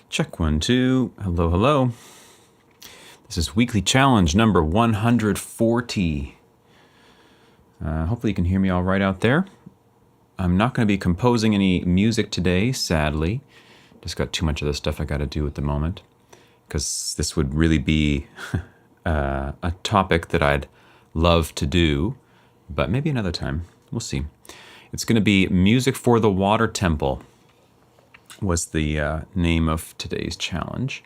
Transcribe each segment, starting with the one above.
Check 1, 2. Hello, hello. This is weekly challenge number 140. Hopefully you can hear me all right out there. I'm not going to be composing any music today, sadly. Just got too much of the stuff I got to do at the moment. Because this would really be a topic that I'd love to do. But maybe another time. We'll see. It's going to be Music for the Water Temple was the name of today's challenge.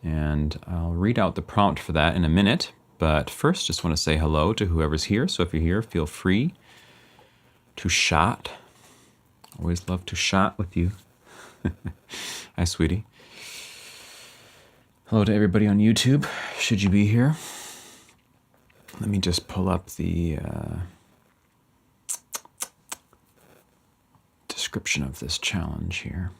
And I'll read out the prompt for that in a minute. But first, just want to say hello to whoever's here. So if you're here, feel free to chat. Always love to chat with you. Hi, sweetie. Hello to everybody on YouTube, should you be here. Let me just pull up the description of this challenge here.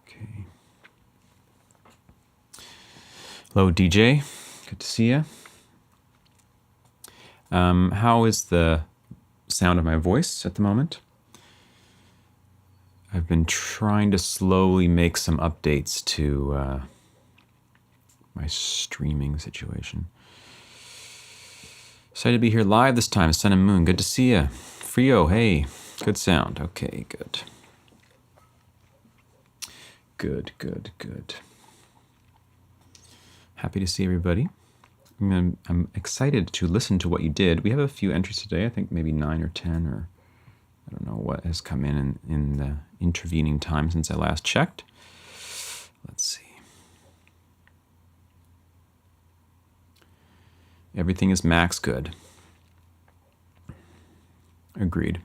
Okay. Hello, DJ. Good to see you. How is the sound of my voice at the moment? I've been trying to slowly make some updates to my streaming situation. Excited to be here live this time, Sun and Moon. Good to see you. Frio, hey. Good sound. Okay, good. Good. Happy to see everybody. I'm excited to listen to what you did. We have a few entries today. I think maybe 9 or 10, or I don't know what has come in the intervening time since I last checked. Let's see. Everything is max good. Agreed.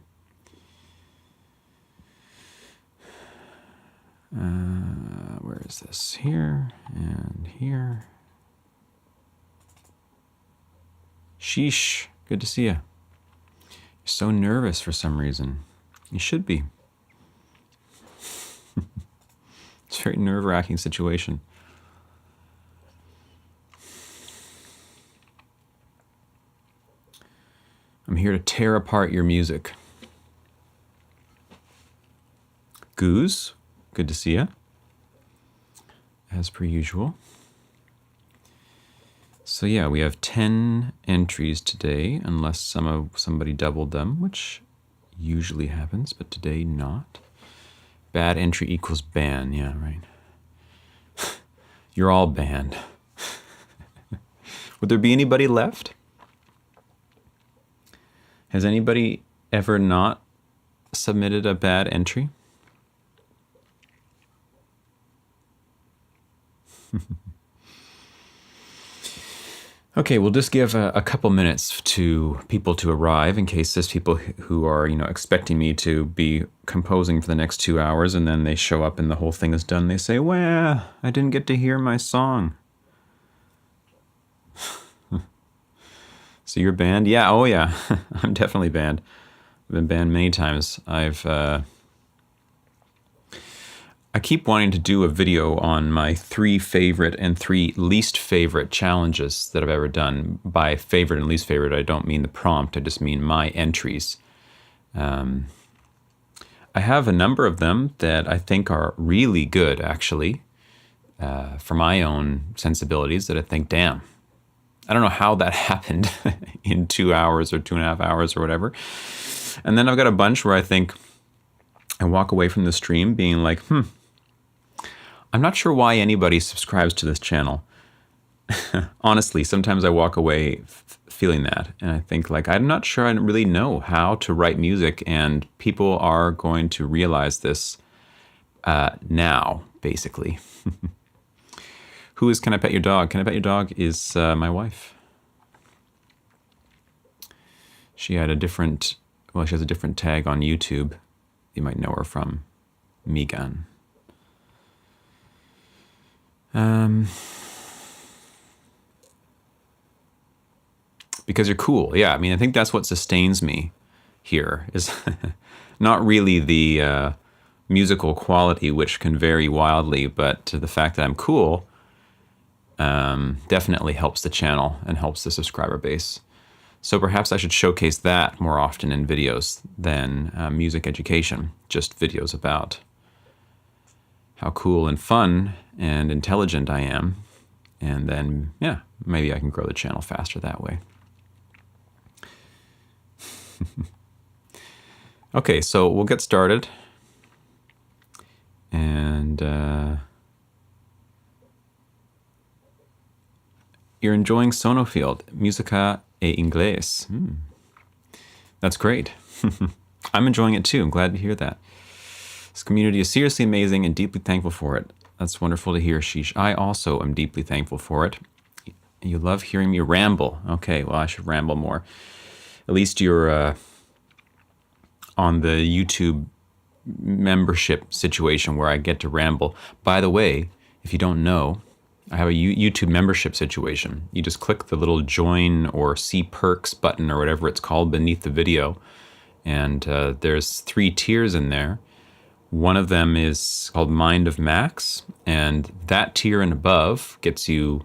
Where is this? Here and here. Sheesh. Good to see you. You're so nervous for some reason. You should be. It's a very nerve-wracking situation. I'm here to tear apart your music. Goose, good to see you. As per usual. So yeah, we have 10 entries today, unless somebody doubled them, which usually happens, but today not. Bad entry equals ban, yeah, right. You're all banned. Would there be anybody left? Has anybody ever not submitted a bad entry? Okay, we'll just give a couple minutes to people to arrive in case there's people who are, expecting me to be composing for the next 2 hours, and then they show up and the whole thing is done. They say, well, I didn't get to hear my song. So you're banned? Yeah, oh yeah, I'm definitely banned. I've been banned many times. I keep wanting to do a video on my 3 favorite and 3 least favorite challenges that I've ever done. By favorite and least favorite, I don't mean the prompt, I just mean my entries. I have a number of them that I think are really good, actually, for my own sensibilities, that I think, damn, I don't know how that happened in 2 hours or 2.5 hours or whatever. And then I've got a bunch where I think I walk away from the stream being like, I'm not sure why anybody subscribes to this channel. Honestly, sometimes I walk away feeling that. And I think, like, I'm not sure I really know how to write music, and people are going to realize this now, basically. Who is Can I Pet Your Dog? Can I Pet Your Dog is my wife. She had she has a different tag on YouTube. You might know her from Megan. Because you're cool. Yeah, I mean, I think that's what sustains me here, is not really the musical quality, which can vary wildly, but the fact that I'm cool definitely helps the channel and helps the subscriber base. So perhaps I should showcase that more often in videos than music education, just videos about how cool and fun and intelligent I am. And then, yeah, maybe I can grow the channel faster that way. Okay, so we'll get started. And you're enjoying Sonofield, Musica e Inglés. That's great. I'm enjoying it too. I'm glad to hear that. This community is seriously amazing and deeply thankful for it. That's wonderful to hear, Sheesh. I also am deeply thankful for it. You love hearing me ramble. Okay, well, I should ramble more. At least you're on the YouTube membership situation where I get to ramble. By the way, if you don't know, I have a YouTube membership situation. You just click the little join or see perks button or whatever it's called beneath the video. And there's 3 tiers in there. One of them is called Mind of Max. And that tier and above gets you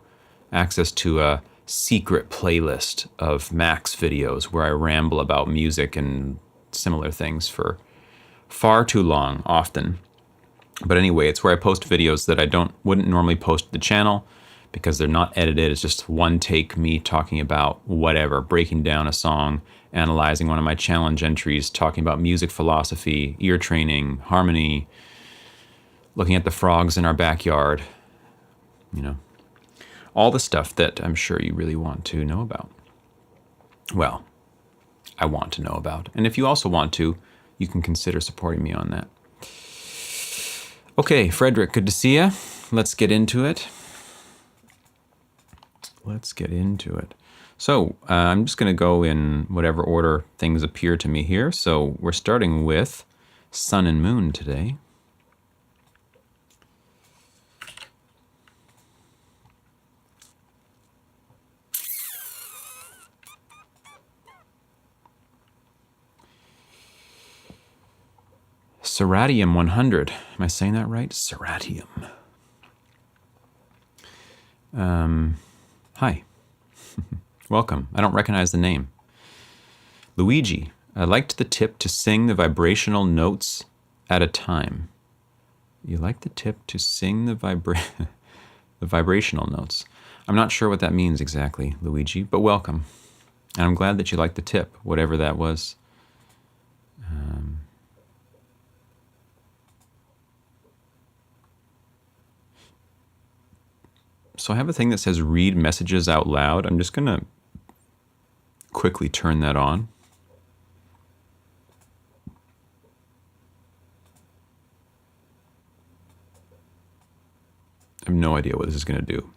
access to a secret playlist of Max videos where I ramble about music and similar things for far too long, often. But anyway, it's where I post videos that I wouldn't normally post to the channel because they're not edited. It's just one take, me talking about whatever, breaking down a song, analyzing one of my challenge entries, talking about music philosophy, ear training, harmony, looking at the frogs in our backyard, you know, all the stuff that I'm sure you really want to know about. Well, I want to know about. And if you also want to, you can consider supporting me on that. Okay, Frederick, good to see you. Let's get into it. So I'm just going to go in whatever order things appear to me here. So we're starting with Sun and Moon today. Serratium 100. Am I saying that right? Serratium. Hi. Welcome. I don't recognize the name. Luigi. I liked the tip to sing the vibrational notes at a time. You like the tip to sing the vibrational notes. I'm not sure what that means exactly, Luigi, but welcome. And I'm glad that you liked the tip, whatever that was. So I have a thing that says read messages out loud. I'm just going to quickly turn that on. I have no idea what this is going to do.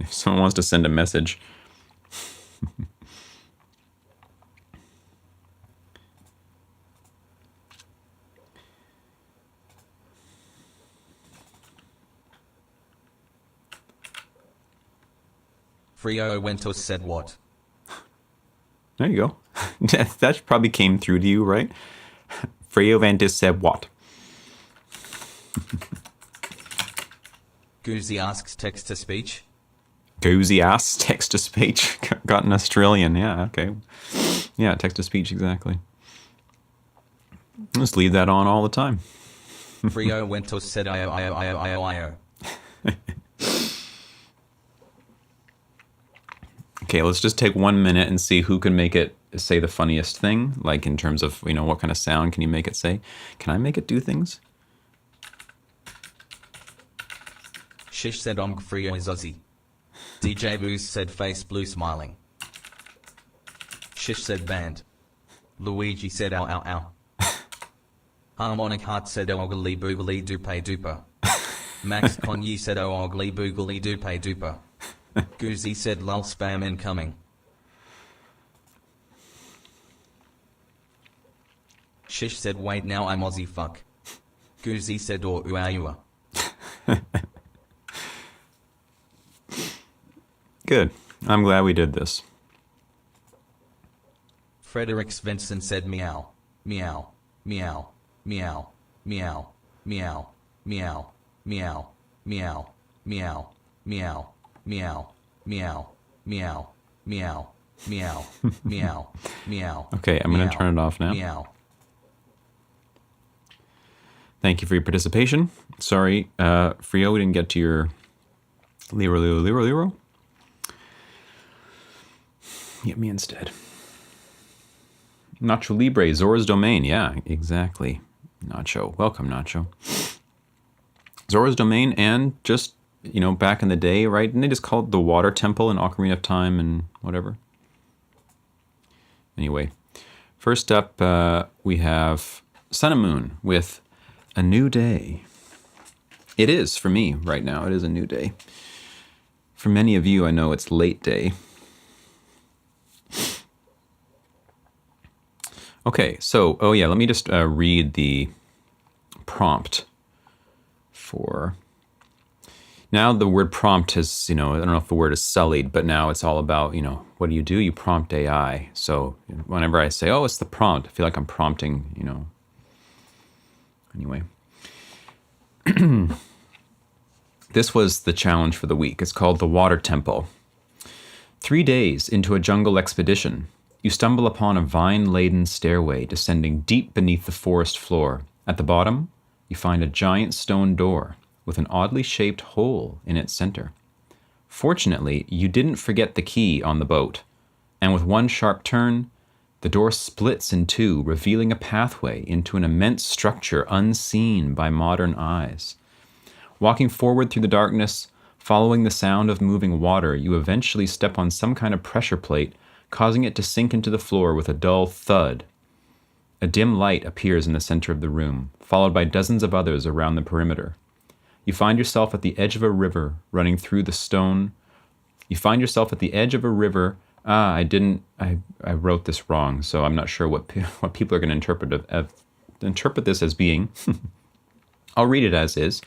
If someone wants to send a message. Frio Ventus said what? There you go. That probably came through to you, right? Frio Ventus said what? Goozy asks text to speech. Goozy asks text to speech. Got an Australian. Yeah, okay. Yeah, text to speech, exactly. Just leave that on all the time. Frio Ventus said I. Okay, let's just take 1 minute and see who can make it say the funniest thing, like in terms of, you know, what kind of sound can you make it say? Can I make it do things? Shish said Frio is Aussie. DJ Boost said face blue smiling. Shish said band. Luigi said ow ow ow. Harmonic Heart said ogly boogly dupe duper. Max Konyi said ogly boogly dupe duper. Goozy said lol spam incoming. Shish said wait now I'm Aussie fuck. Goozy said or uayua. Good. I'm glad we did this. Fredericks Vincent said meow. Meow. Meow. Meow. Meow. Meow. Meow. Meow. Meow. Meow. Meow. meow, meow, meow, meow, meow, meow, meow. Okay, I'm going to turn it off now. Meow. Thank you for your participation. Sorry, Frio, we didn't get to your Lero. Get me instead. Nacho Libre, Zora's Domain. Yeah, exactly. Nacho. Welcome, Nacho. Zora's Domain, and just, back in the day, right? And they just called it the Water Temple in Ocarina of Time and whatever. Anyway, first up, we have Sun and Moon with A New Day. It is, for me, right now. It is a new day. For many of you, I know it's late day. Okay, so, let me just read the prompt for... Now the word prompt has, I don't know if the word is sullied, but now it's all about, what do? You prompt AI. So whenever I say, it's the prompt, I feel like I'm prompting, Anyway. This was the challenge for the week. It's called the Water Temple. 3 days into a jungle expedition, you stumble upon a vine-laden stairway descending deep beneath the forest floor. At the bottom, you find a giant stone door with an oddly shaped hole in its center. Fortunately, you didn't forget the key on the boat, and with one sharp turn, the door splits in two, revealing a pathway into an immense structure unseen by modern eyes. Walking forward through the darkness, following the sound of moving water, you eventually step on some kind of pressure plate, causing it to sink into the floor with a dull thud. A dim light appears in the center of the room, followed by dozens of others around the perimeter. You find yourself at the edge of a river running through the stone. I wrote this wrong, so I'm not sure what people are going to interpret this as being. I'll read it as is.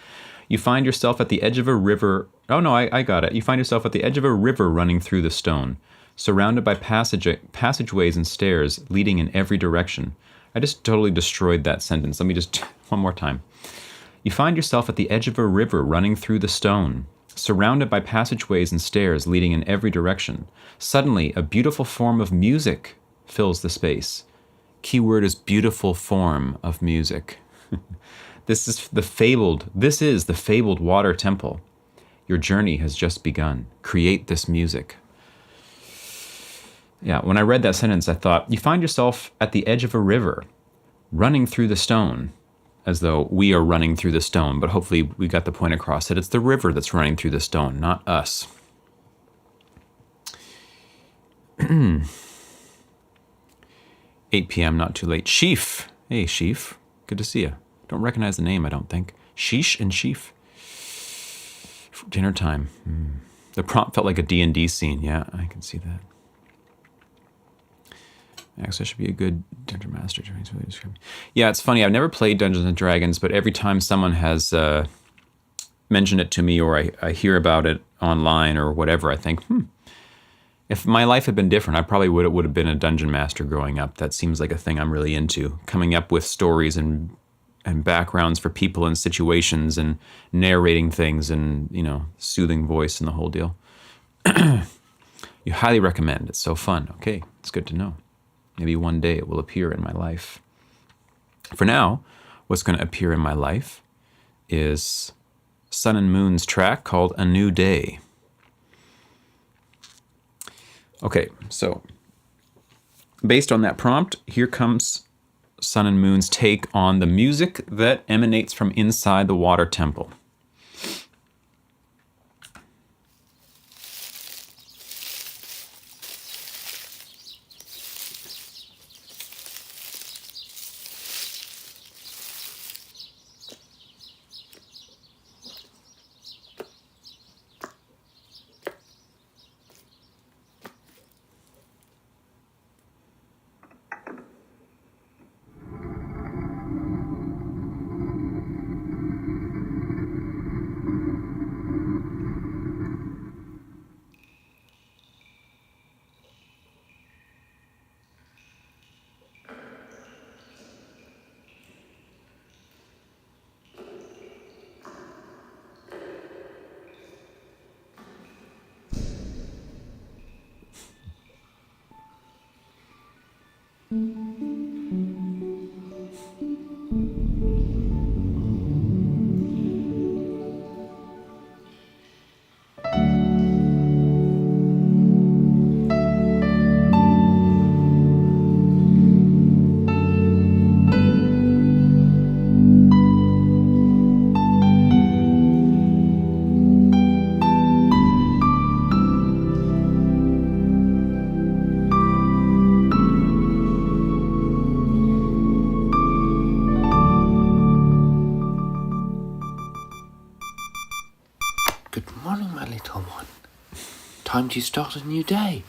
You find yourself at the edge of a river. Oh no, I got it. You find yourself at the edge of a river running through the stone, surrounded by passageways and stairs leading in every direction. I just totally destroyed that sentence. Let me just one more time. You find yourself at the edge of a river running through the stone, surrounded by passageways and stairs leading in every direction. Suddenly, a beautiful form of music fills the space. Keyword is beautiful form of music. This is the fabled Water Temple. Your journey has just begun. Create this music. Yeah, when I read that sentence, I thought, you find yourself at the edge of a river, running through the stone, as though we are running through the stone, but hopefully we got the point across that it's the river that's running through the stone, not us. 8 p.m., not too late. Sheaf. Hey, Sheaf. Good to see you. Don't recognize the name, I don't think. Sheesh and Sheaf. Dinner time. The prompt felt like a D&D scene. Yeah, I can see that. Actually, that should be a good Dungeon Master. Yeah, it's funny. I've never played Dungeons & Dragons, but every time someone has mentioned it to me or I hear about it online or whatever, I think, if my life had been different, I probably would have been a Dungeon Master growing up. That seems like a thing I'm really into. Coming up with stories and backgrounds for people and situations and narrating things and, soothing voice and the whole deal. You highly recommend. It's so fun. Okay, it's good to know. Maybe one day it will appear in my life. For now, what's going to appear in my life is Sun and Moon's track called A New Day. Okay, so based on that prompt, here comes Sun and Moon's take on the music that emanates from inside the Water Temple. Good morning, my little one. Time to start a new day.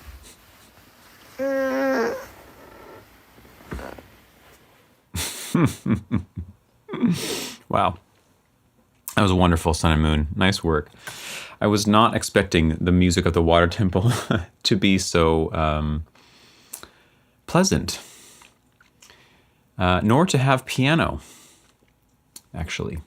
Wow. That was wonderful, Sun and Moon. Nice work. I was not expecting the music of the water temple to be so pleasant, nor to have piano, actually.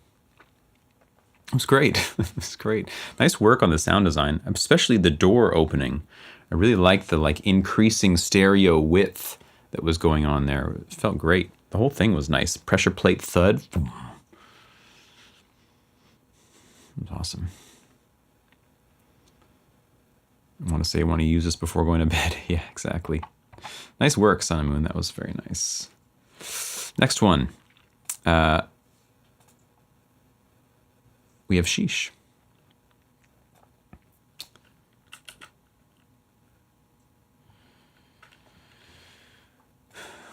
It was great. It was great. Nice work on the sound design, especially the door opening. I really liked the increasing stereo width that was going on there. It felt great. The whole thing was nice. Pressure plate thud. It was awesome. I want to say I want to use this before going to bed. Yeah, exactly. Nice work, Sun and Moon. That was very nice. Next one. We have sheesh.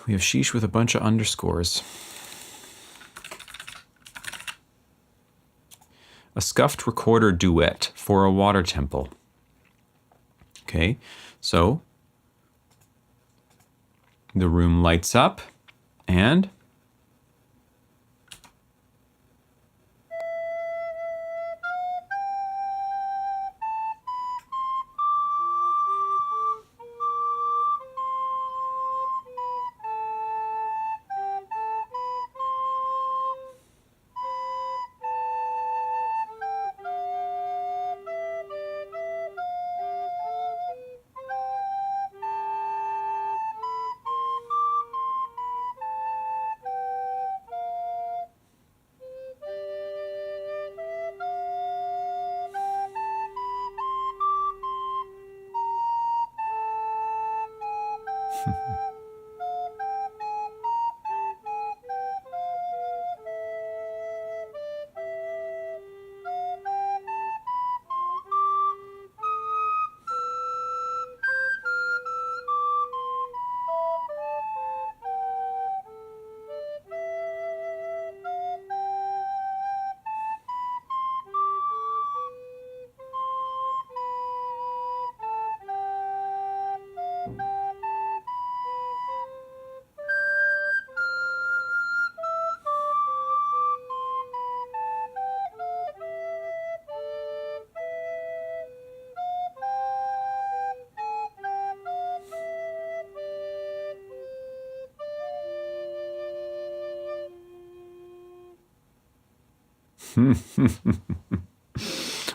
We have sheesh with a bunch of underscores. A scuffed recorder duet for a water temple. Okay, so the room lights up and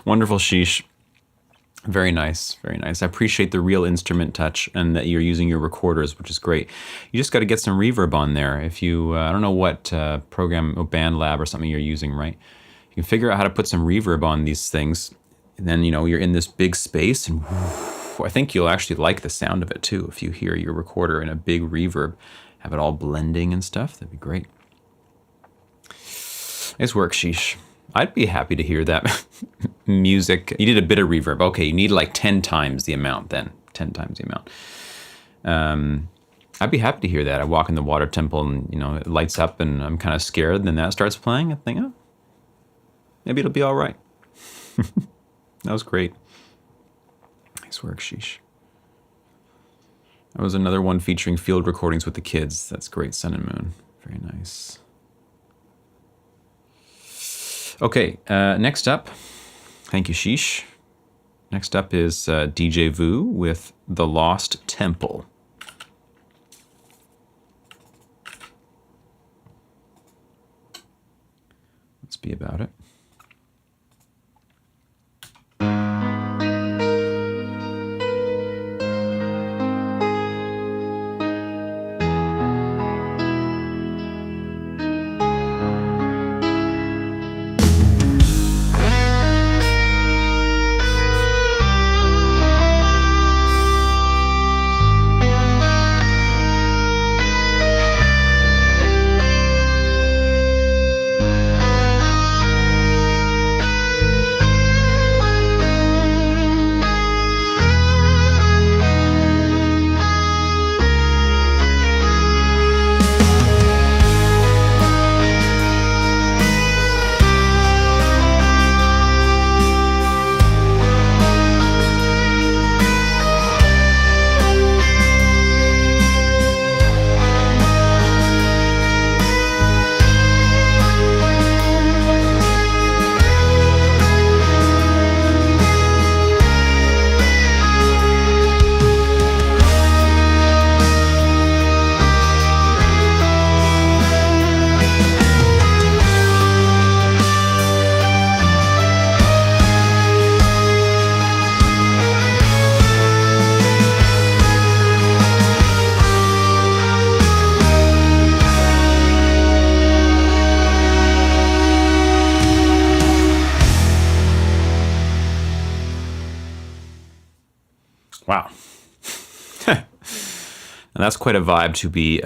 wonderful sheesh. Very nice, very nice. I appreciate the real instrument touch and that you're using your recorders, which is great. You just got to get some reverb on there. If you, I don't know what program, Band Lab or something you're using, right? You can figure out how to put some reverb on these things. And then, you're in this big space and I think you'll actually like the sound of it too. If you hear your recorder in a big reverb, have it all blending and stuff, that'd be great. Nice work, sheesh. I'd be happy to hear that music. You did a bit of reverb. Okay, you need like 10 times the amount then. 10 times the amount. I'd be happy to hear that. I walk in the water temple and, it lights up and I'm kind of scared. And then that starts playing. I think, oh, maybe it'll be all right. That was great. Nice work, sheesh. That was another one featuring field recordings with the kids. That's great, Sun and Moon. Very nice. Okay, next up, thank you, sheesh. Next up is DJ Vu with The Lost Temple. Let's be about it. Wow. And that's quite a vibe to be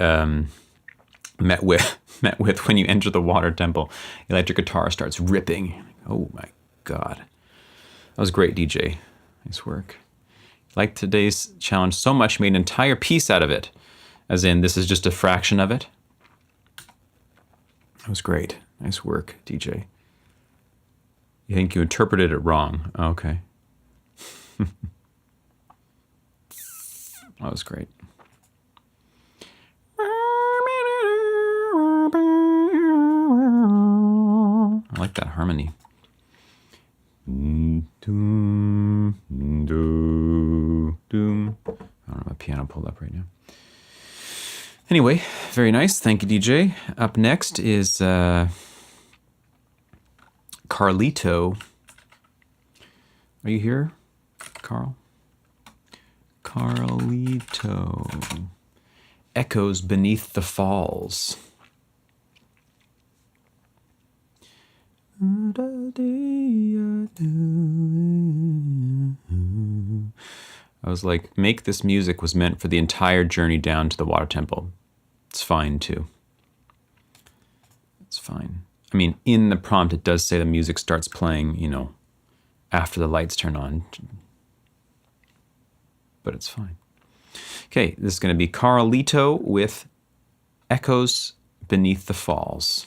met with when you enter the water temple. Electric guitar starts ripping. Oh my God. That was great, DJ. Nice work. Like today's challenge so much, made an entire piece out of it. As in, this is just a fraction of it. That was great. Nice work, DJ. You think you interpreted it wrong. Okay. That was great. I like that harmony. I don't have my piano pulled up right now. Anyway, very nice. Thank you, DJ. Up next is Carlito. Are you here, Carl? Carlito. Echoes Beneath the Falls. I was like, make this music was meant for the entire journey down to the water temple. It's fine too. It's fine. I mean, in the prompt, it does say the music starts playing, you know, after the lights turn on. But it's fine. Okay, this is going to be Carlito with Echoes Beneath the Falls.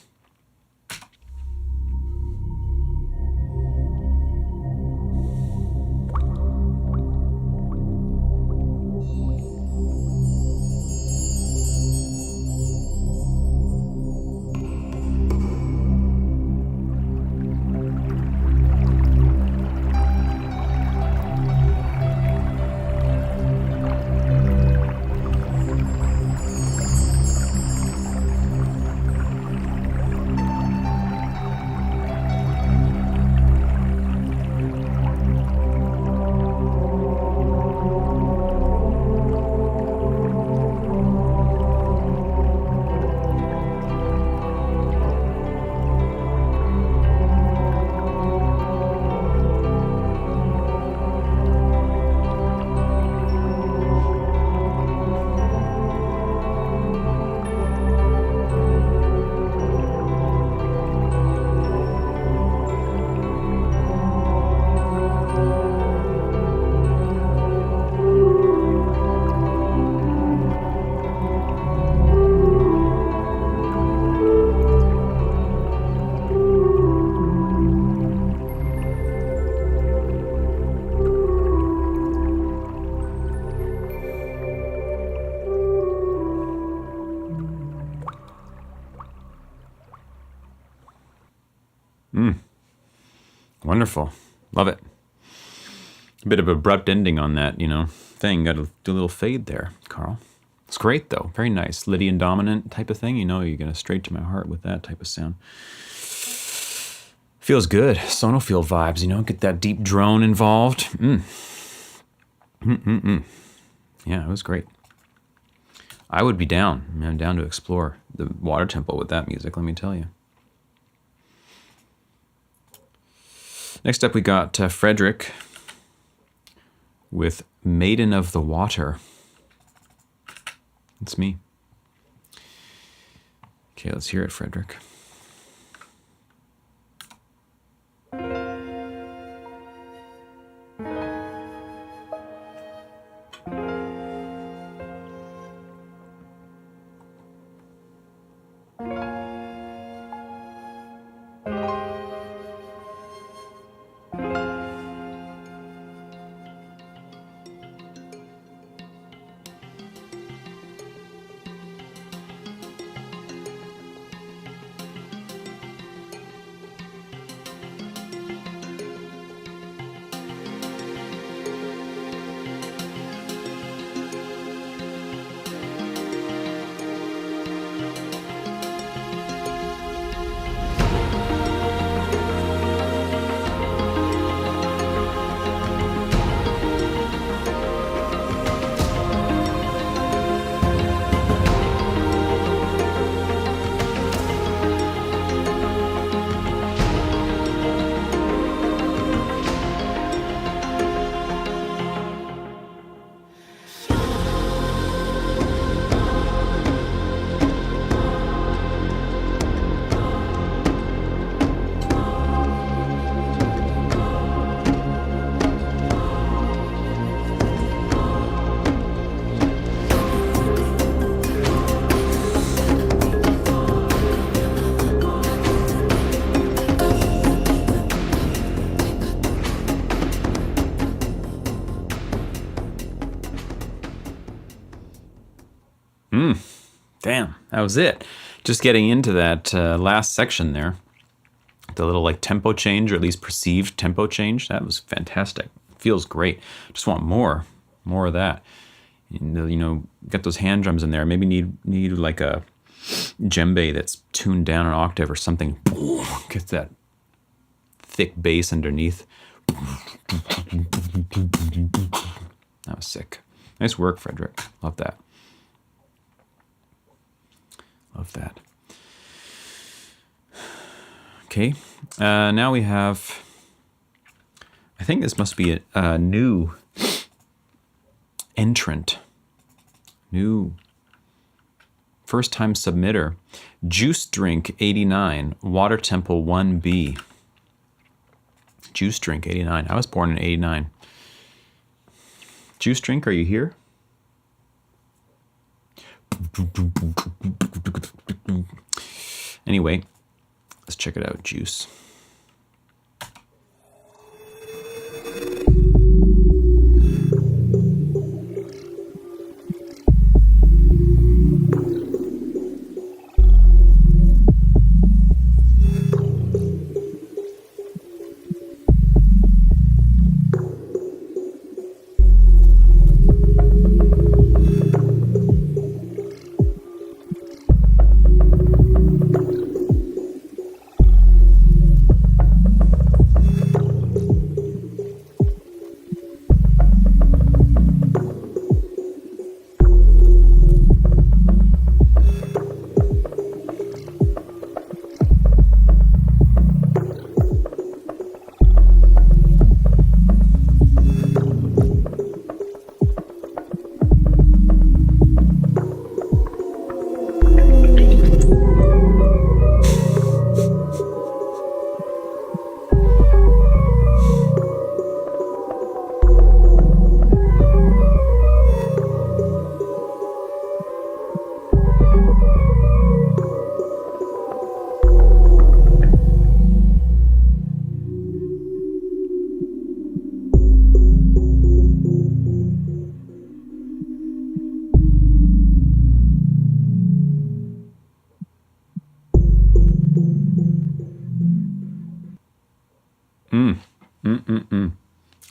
Wonderful. Love it. A bit of abrupt ending on that, you know, thing. Got to do a little fade there, Carl. It's great, though. Very nice. Lydian dominant type of thing. You know, you're going to straight to my heart with that type of sound. Feels good. Sonophile vibes, you know, get that deep drone involved. Yeah, it was great. I would be down. I'm down to explore the water temple with that music, let me tell you. Next up, we got Frederick with Maiden of the Water. It's me. Okay, let's hear it, Frederick. Damn, that was it. Just getting into that last section there. The little like tempo change, or at least perceived tempo change. That was fantastic. Feels great. Just want more of that. You know, get those hand drums in there. Maybe need like a djembe that's tuned down an octave or something. Get that thick bass underneath. That was sick. Nice work, Frederick. Love that. Love that. Okay, now we have, I think this must be a new entrant, new first time submitter, Juice Drink 89, Water Temple 1B. Juice Drink 89, I was born in 89. Juice Drink, are you here? Anyway, let's check it out, Juice.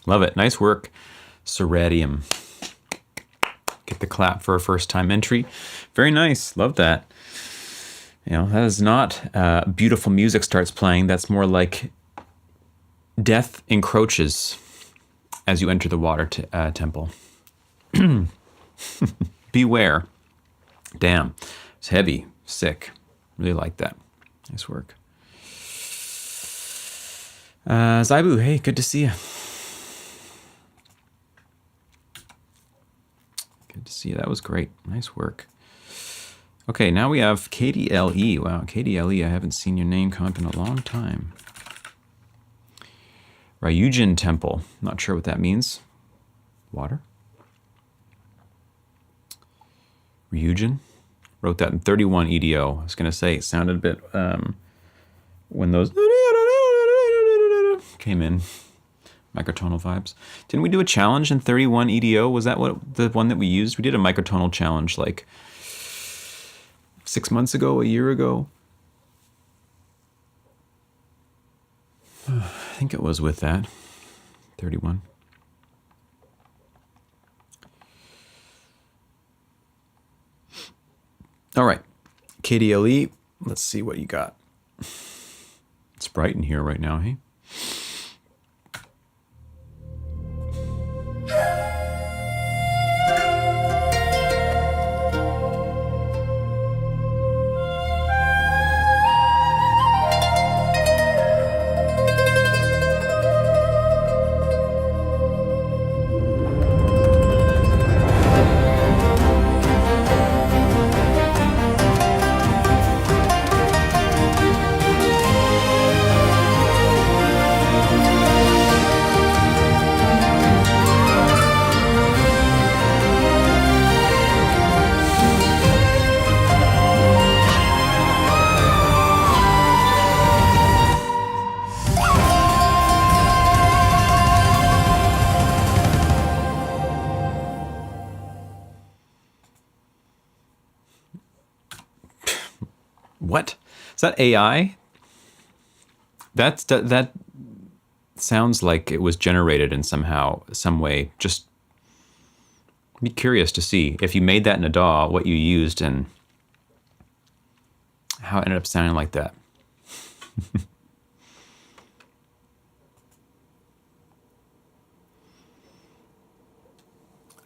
Love it. Nice work, Seradium. Get the clap for a first time entry. Very nice. Love that. You know, that is not beautiful music starts playing. That's more like death encroaches as you enter the water temple. Beware. Damn. It's heavy. Sick. Really like that. Nice work. Zaibu, hey, good to see you. Good to see you. That was great. Nice work. Okay, now we have KDLE. Wow, KDLE, I haven't seen your name come up in a long time. Ryujin Temple. Not sure what that means. Water? Ryujin? Wrote that in 31 EDO. I was going to say, it sounded a bit when those came in. Microtonal vibes. Didn't we do a challenge in 31 EDO? Was that what the one that we used? We did a microtonal challenge like 6 months ago, a year ago. I think it was with that. 31. All right. KDLE, let's see what you got. It's bright in here right now, hey? what? Is that AI? That sounds like it was generated in some way. Just be curious to see if you made that in a DAW, what you used and how it ended up sounding like that.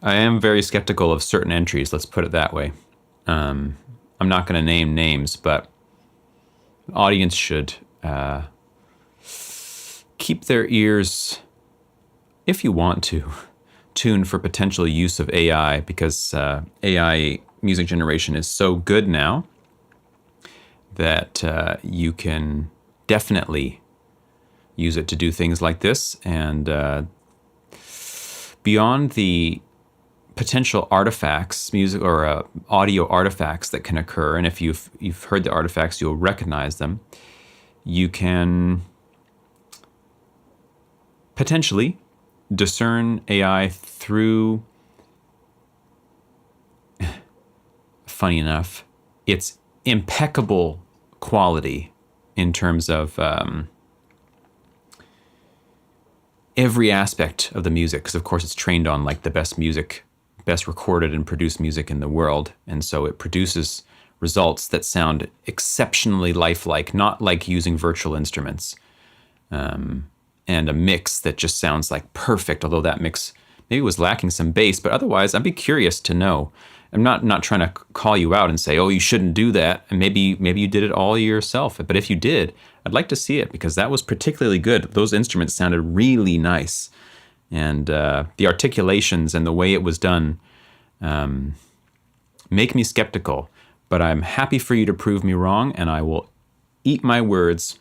I am very skeptical of certain entries, let's put it that way. I'm not going to name names, but the audience should keep their ears, if you want to, tuned for potential use of AI, because AI music generation is so good now that you can definitely use it to do things like this. And beyond the potential artifacts, music or audio artifacts that can occur, and if you've heard the artifacts, you'll recognize them. You can potentially discern AI through, funny enough, its impeccable quality in terms of every aspect of the music, because of course it's trained on like the best music, best recorded and produced music in the world, and so it produces results that sound exceptionally lifelike, not like using virtual instruments, and a mix that just sounds like perfect, although that mix maybe was lacking some bass. But otherwise, I'd be curious to know. I'm not trying to call you out and say, oh, you shouldn't do that, and maybe you did it all yourself. But if you did, I'd like to see it, because that was particularly good. Those instruments sounded really nice. And the articulations and the way it was done make me skeptical, but I'm happy for you to prove me wrong, and I will eat my words.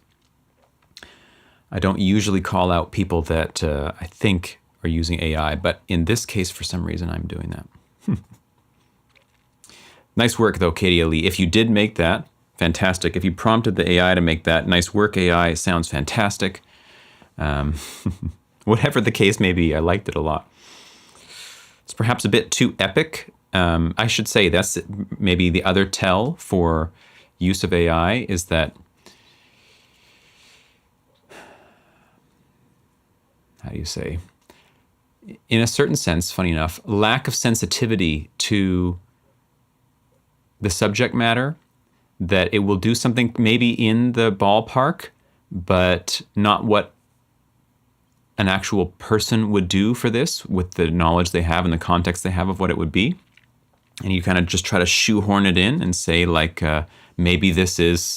I don't usually call out people that I think are using AI, but in this case, for some reason, I'm doing that. Nice work, though, Katie Lee. If you did make that, fantastic. If you prompted the AI to make that, nice work, AI. Sounds fantastic. Whatever the case may be, I liked it a lot. It's perhaps a bit too epic. I should say that's maybe the other tell for use of AI is that, how do you say, in a certain sense, funny enough, lack of sensitivity to the subject matter, that it will do something maybe in the ballpark, but not what an actual person would do for this with the knowledge they have and the context they have of what it would be. And you kind of just try to shoehorn it in and say like, maybe this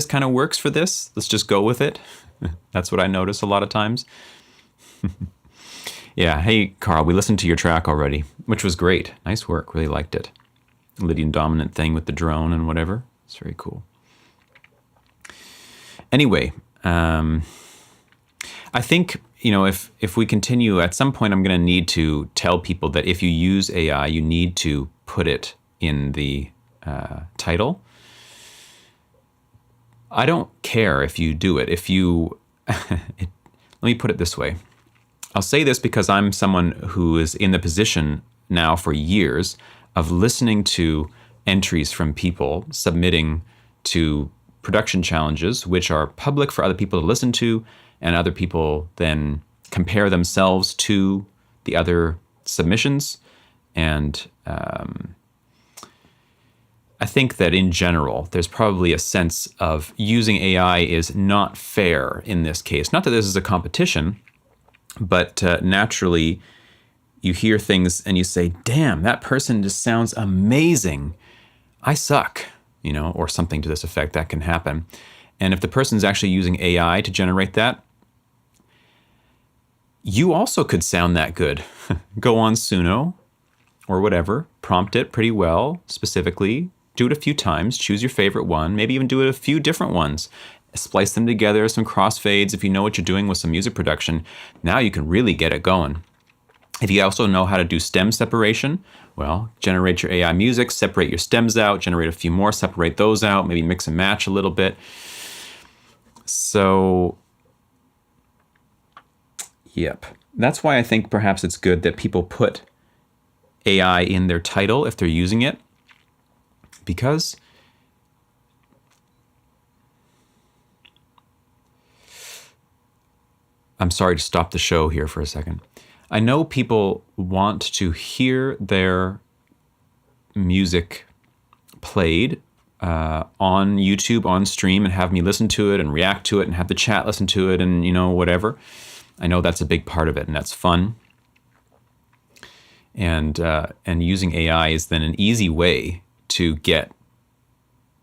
kind of works for this. Let's just go with it. That's what I notice a lot of times. Yeah. Hey, Carl, we listened to your track already, which was great. Nice work. Really liked it. Lydian dominant thing with the drone and whatever. It's very cool. Anyway, I think, if we continue, at some point I'm going to need to tell people that if you use AI, you need to put it in the title. I don't care if you do it. Let me put it this way. I'll say this because I'm someone who is in the position now for years of listening to entries from people submitting to production challenges, which are public for other people to listen to, and other people then compare themselves to the other submissions. And I think that in general, there's probably a sense of using AI is not fair in this case. Not that this is a competition, but naturally you hear things and you say, damn, that person just sounds amazing. I suck, or something to this effect. That can happen. And if the person's actually using AI to generate that, you also could sound that good. Go on Suno or whatever, prompt it pretty well, specifically, do it a few times, choose your favorite one, maybe even do it a few different ones, splice them together, some crossfades. If you know what you're doing with some music production, now you can really get it going. If you also know how to do stem separation, well, generate your AI music, separate your stems out, generate a few more, separate those out, maybe mix and match a little bit. So, yep. That's why I think perhaps it's good that people put AI in their title if they're using it, because I'm sorry to stop the show here for a second. I know people want to hear their music played on YouTube, on stream, and have me listen to it and react to it and have the chat listen to it and, whatever. I know that's a big part of it, and that's fun. And using AI is then an easy way to get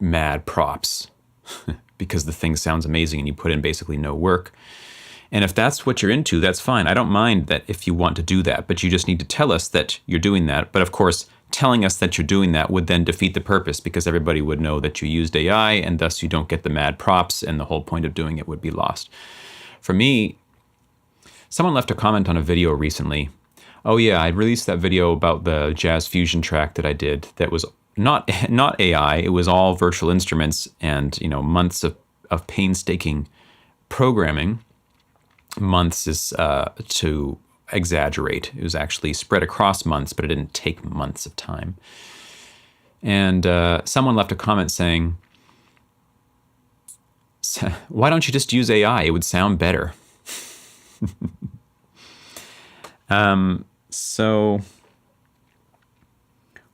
mad props because the thing sounds amazing and you put in basically no work. And if that's what you're into, that's fine. I don't mind that if you want to do that, but you just need to tell us that you're doing that. But of course, telling us that you're doing that would then defeat the purpose because everybody would know that you used AI and thus you don't get the mad props and the whole point of doing it would be lost. For me, someone left a comment on a video recently. Oh yeah, I released that video about the jazz fusion track that I did that was not AI, it was all virtual instruments and, months of painstaking programming. Months is to exaggerate. It was actually spread across months, but it didn't take months of time. And someone left a comment saying, why don't you just use AI? It would sound better. So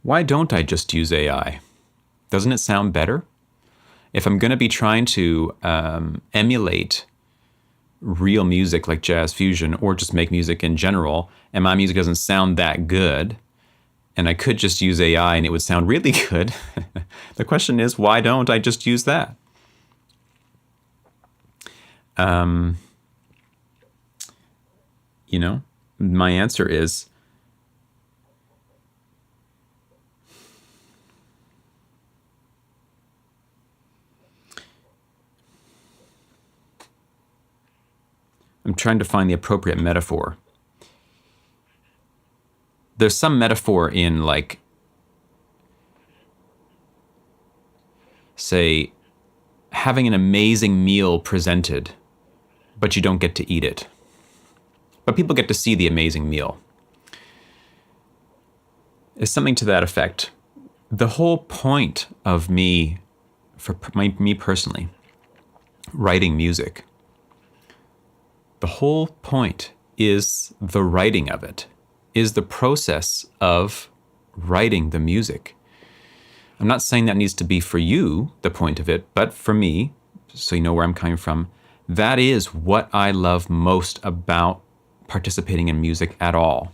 why don't I just use AI? Doesn't it sound better? If I'm going to be trying to emulate real music like jazz fusion or just make music in general, and my music doesn't sound that good, and I could just use AI and it would sound really good, the question is, why don't I just use that? My answer is, I'm trying to find the appropriate metaphor. There's some metaphor in, like, say, having an amazing meal presented, but you don't get to eat it. But people get to see the amazing meal. It's something to that effect. The whole point of me personally, writing music, the whole point is the writing of it, is the process of writing the music. I'm not saying that needs to be for you, the point of it, but for me, so you know where I'm coming from, that is what I love most about participating in music at all.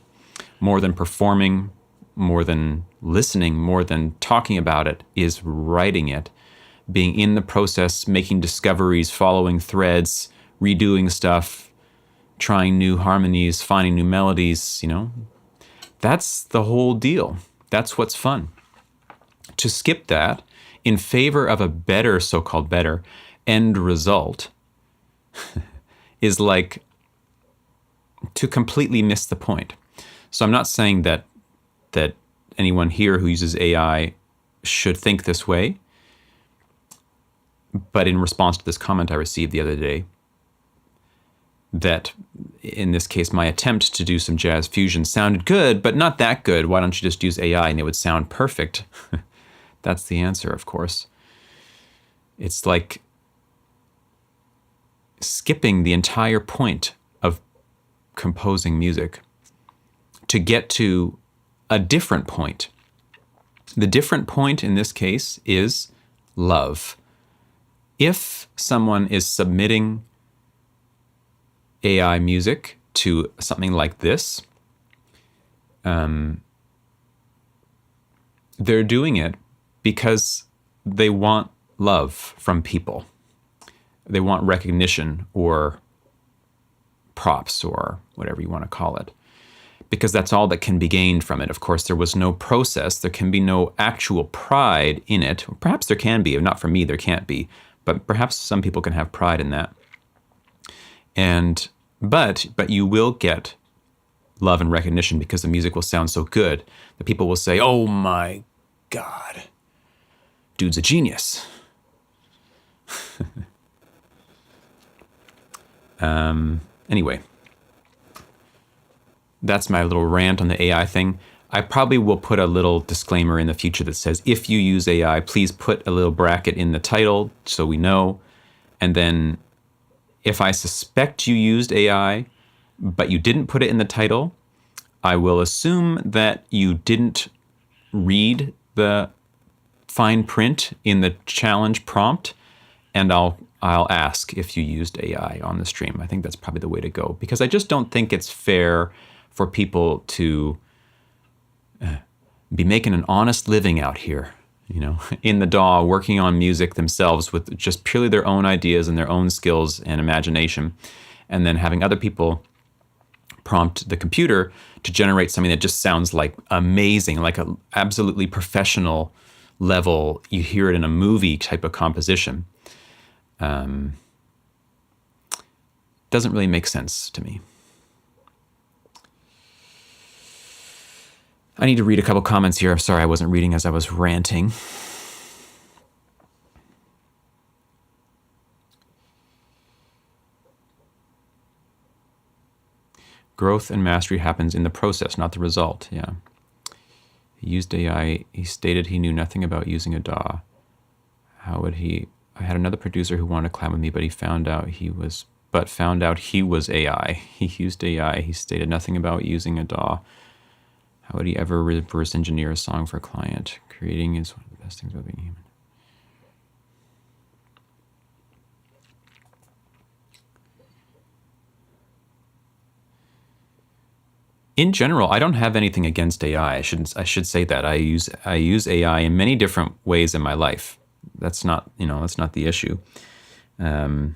More than performing, more than listening, more than talking about it, is writing it, being in the process, making discoveries, following threads, redoing stuff, trying new harmonies, finding new melodies, That's the whole deal. That's what's fun. To skip that in favor of a better, so-called better, end result is like to completely miss the point. So I'm not saying that anyone here who uses AI should think this way, but in response to this comment I received the other day, that in this case, my attempt to do some jazz fusion sounded good, but not that good. Why don't you just use AI and it would sound perfect? That's the answer, of course. It's like skipping the entire point of composing music to get to a different point. The different point in this case is love. If someone is submitting AI music to something like this, they're doing it because they want love from people. They want recognition or props or whatever you want to call it, because that's all that can be gained from it. Of course, there was no process. There can be no actual pride in it. Perhaps there can be. If not for me, there can't be. But perhaps some people can have pride in that. But you will get love and recognition because the music will sound so good that people will say, "Oh my God, dude's a genius." Anyway, that's my little rant on the AI thing. I probably will put a little disclaimer in the future that says, if you use AI, please put a little bracket in the title so we know. And then if I suspect you used AI, but you didn't put it in the title, I will assume that you didn't read the fine print in the challenge prompt, and I'll ask if you used AI on the stream. I think that's probably the way to go, because I just don't think it's fair for people to be making an honest living out here, in the DAW, working on music themselves with just purely their own ideas and their own skills and imagination, and then having other people prompt the computer to generate something that just sounds like amazing, like a absolutely professional level. You hear it in a movie type of composition. Doesn't really make sense to me. I need to read a couple comments here. I'm sorry I wasn't reading as I was ranting. Growth and mastery happens in the process, not the result. Yeah. He used AI. He stated he knew nothing about using a DAW. How would he? I had another producer who wanted to collab with me, but found out he was AI. He used AI. He stated nothing about using a DAW. How would he ever reverse engineer a song for a client? Creating is one of the best things about being human. In general, I don't have anything against AI. I should say that. I use AI in many different ways in my life. That's not the issue. The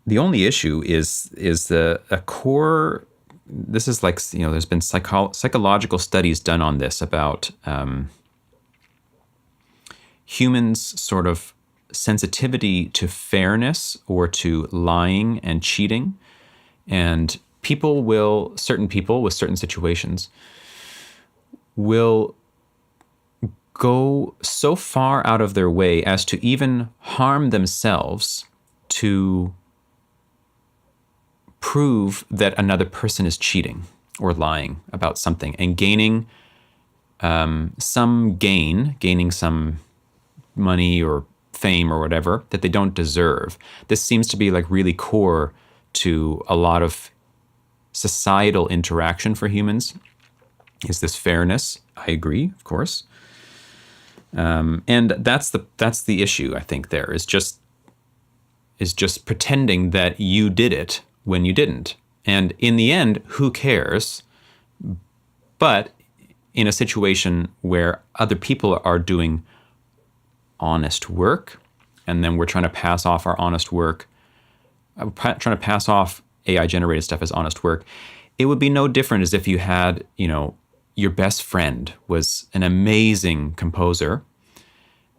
only issue is a core. This is like, there's been psychological studies done on this about humans' sort of sensitivity to fairness or to lying and cheating. And certain people with certain situations will go so far out of their way as to even harm themselves to prove that another person is cheating or lying about something and gaining some money or fame or whatever that they don't deserve. This seems to be like really core to a lot of societal interaction for humans, is this fairness. I agree, of course. And that's the issue, I think, there is just pretending that you did it when you didn't. And in the end, who cares? But in a situation where other people are doing honest work, and then we're trying to pass off our honest work, trying to pass off AI-generated stuff as honest work, it would be no different as if you had, your best friend was an amazing composer,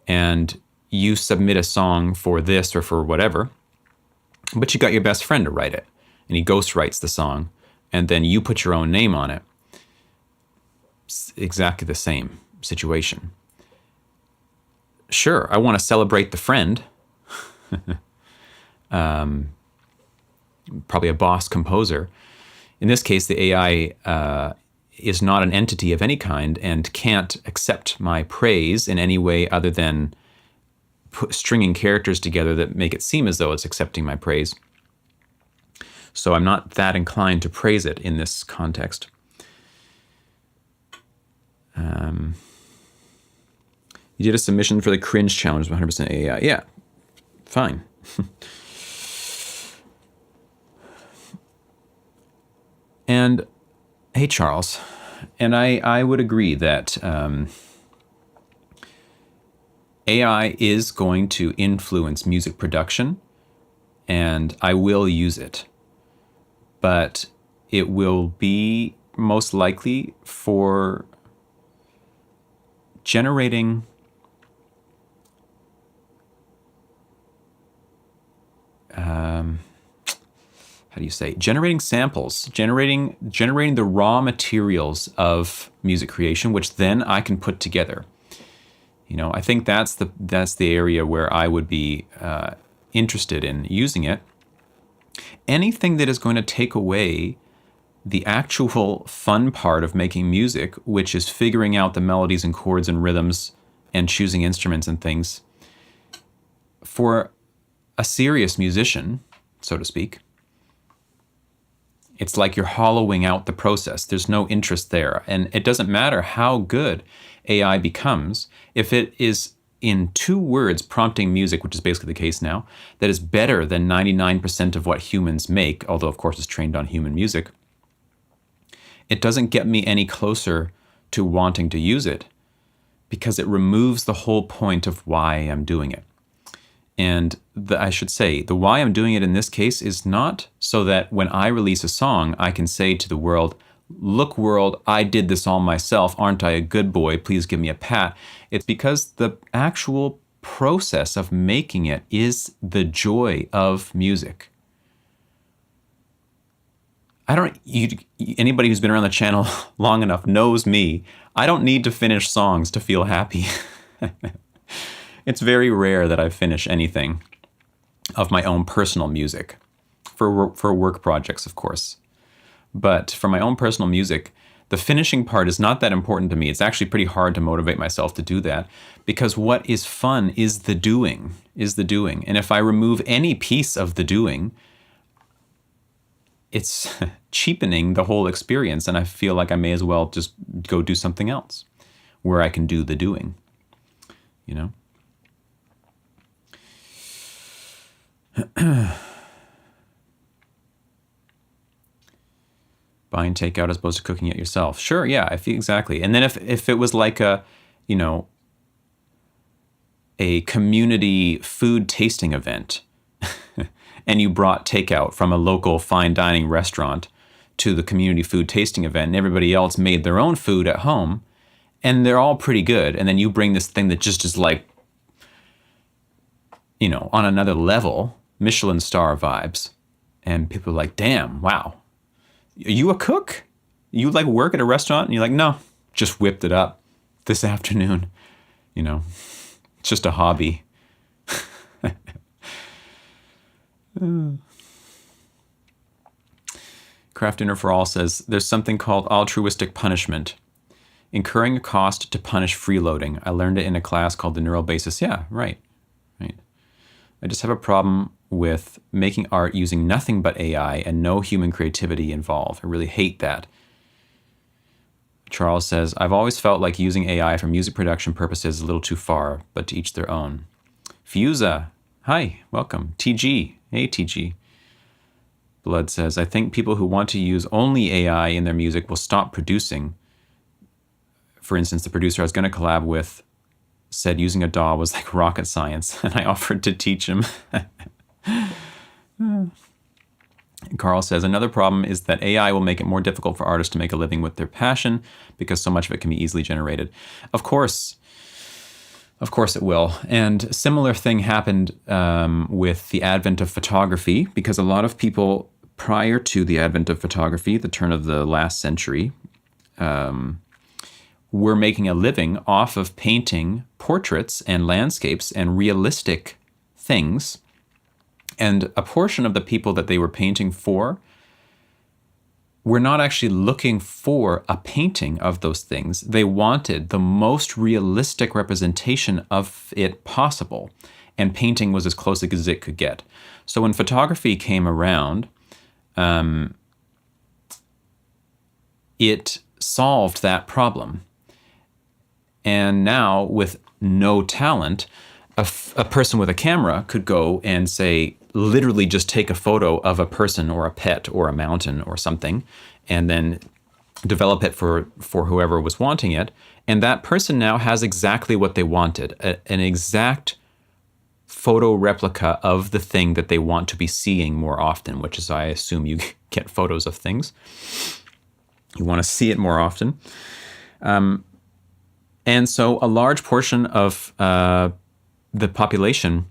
and you submit a song for this or for whatever, but you got your best friend to write it, and he ghostwrites the song, and then you put your own name on it. It's exactly the same situation. Sure, I want to celebrate the friend. Probably a boss composer. In this case, the AI is not an entity of any kind and can't accept my praise in any way other than stringing characters together that make it seem as though it's accepting my praise. So I'm not that inclined to praise it in this context. You did a submission for the cringe challenge with 100% AI. Yeah, fine. And hey, Charles, and I would agree that AI is going to influence music production, and I will use it. But it will be most likely for generating generating samples, generating the raw materials of music creation, which then I can put together. I think that's the area where I would be interested in using it. Anything that is going to take away the actual fun part of making music, which is figuring out the melodies and chords and rhythms and choosing instruments and things, for a serious musician, so to speak, it's like you're hollowing out the process. There's no interest there. And it doesn't matter how good AI becomes, if it is in 2 words prompting music, which is basically the case now, that is better than 99% of what humans make, although of course it's trained on human music, it doesn't get me any closer to wanting to use it because it removes the whole point of why I'm doing it. And I should say, the why I'm doing it in this case is not so that when I release a song, I can say to the world, look world, I did this all myself. Aren't I a good boy? Please give me a pat. It's because the actual process of making it is the joy of music. Anybody who's been around the channel long enough knows me. I don't need to finish songs to feel happy. It's very rare that I finish anything of my own personal music, for work projects, of course. But for my own personal music, the finishing part is not that important to me. It's actually pretty hard to motivate myself to do that because what is fun is the doing, And if I remove any piece of the doing, it's cheapening the whole experience, and I feel like I may as well just go do something else where I can do the doing, you know? Buying takeout as opposed to cooking it yourself. Sure, yeah, exactly. And then if it was like a community food tasting event and you brought takeout from a local fine dining restaurant to the community food tasting event and everybody else made their own food at home and they're all pretty good, and then you bring this thing that just is like, on another level, Michelin star vibes, and people are like, damn, wow. Are you a cook? You like work at a restaurant? And you're like, no, just whipped it up this afternoon. It's just a hobby. Craft Dinner for All says, there's something called altruistic punishment. Incurring a cost to punish freeloading. I learned it in a class called the Neural Basis. Yeah, right. I just have a problem with making art using nothing but AI and no human creativity involved. I really hate that. Charles says, I've always felt like using AI for music production purposes is a little too far, but to each their own. Fusa, hi, welcome. TG, hey TG. Blood says, I think people who want to use only AI in their music will stop producing. For instance, the producer I was going to collab with said using a DAW was like rocket science, and I offered to teach him. Carl says, another problem is that AI will make it more difficult for artists to make a living with their passion because so much of it can be easily generated. Of course it will. And a similar thing happened with the advent of photography, because a lot of people prior to the advent of photography, the turn of the last century, were making a living off of painting portraits and landscapes and realistic things. And a portion of the people that they were painting for were not actually looking for a painting of those things. They wanted the most realistic representation of it possible. And painting was as close as it could get. So when photography came around, it solved that problem. And now, with no talent, a person with a camera could go and say, literally just take a photo of a person or a pet or a mountain or something, and then develop it for whoever was wanting it. And that person now has exactly what they wanted, an exact photo replica of the thing that they want to be seeing more often, which is, I assume, you get photos of things. You want to see it more often. And so a large portion of the population,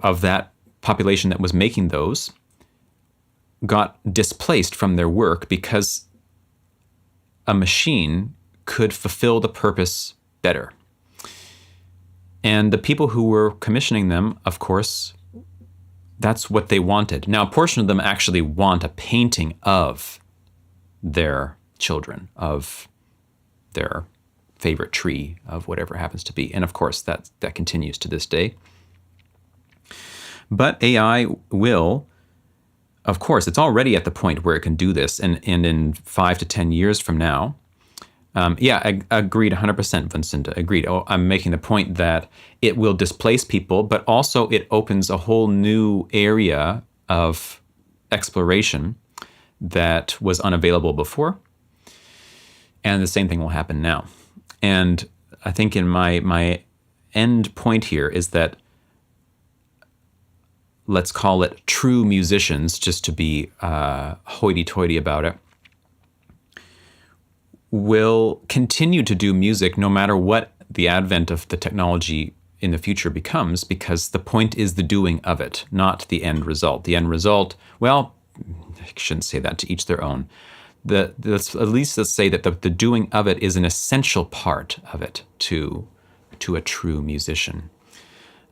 of that population that was making those, got displaced from their work because a machine could fulfill the purpose better. And the people who were commissioning them, of course, that's what they wanted. Now, a portion of them actually want a painting of their children, of their favorite tree, of whatever happens to be. And of course, that continues to this day. But AI will, of course, it's already at the point where it can do this. And in 5 to 10 years from now, I agreed 100%, Vincent, agreed. Oh, I'm making the point that it will displace people, but also it opens a whole new area of exploration that was unavailable before. And the same thing will happen now. And I think in my end point here is that, let's call it true musicians, just to be hoity-toity about it, will continue to do music no matter what the advent of the technology in the future becomes, because the point is the doing of it, not the end result. The end result, well, I shouldn't say that, to each their own. Let's say that the doing of it is an essential part of it to a true musician.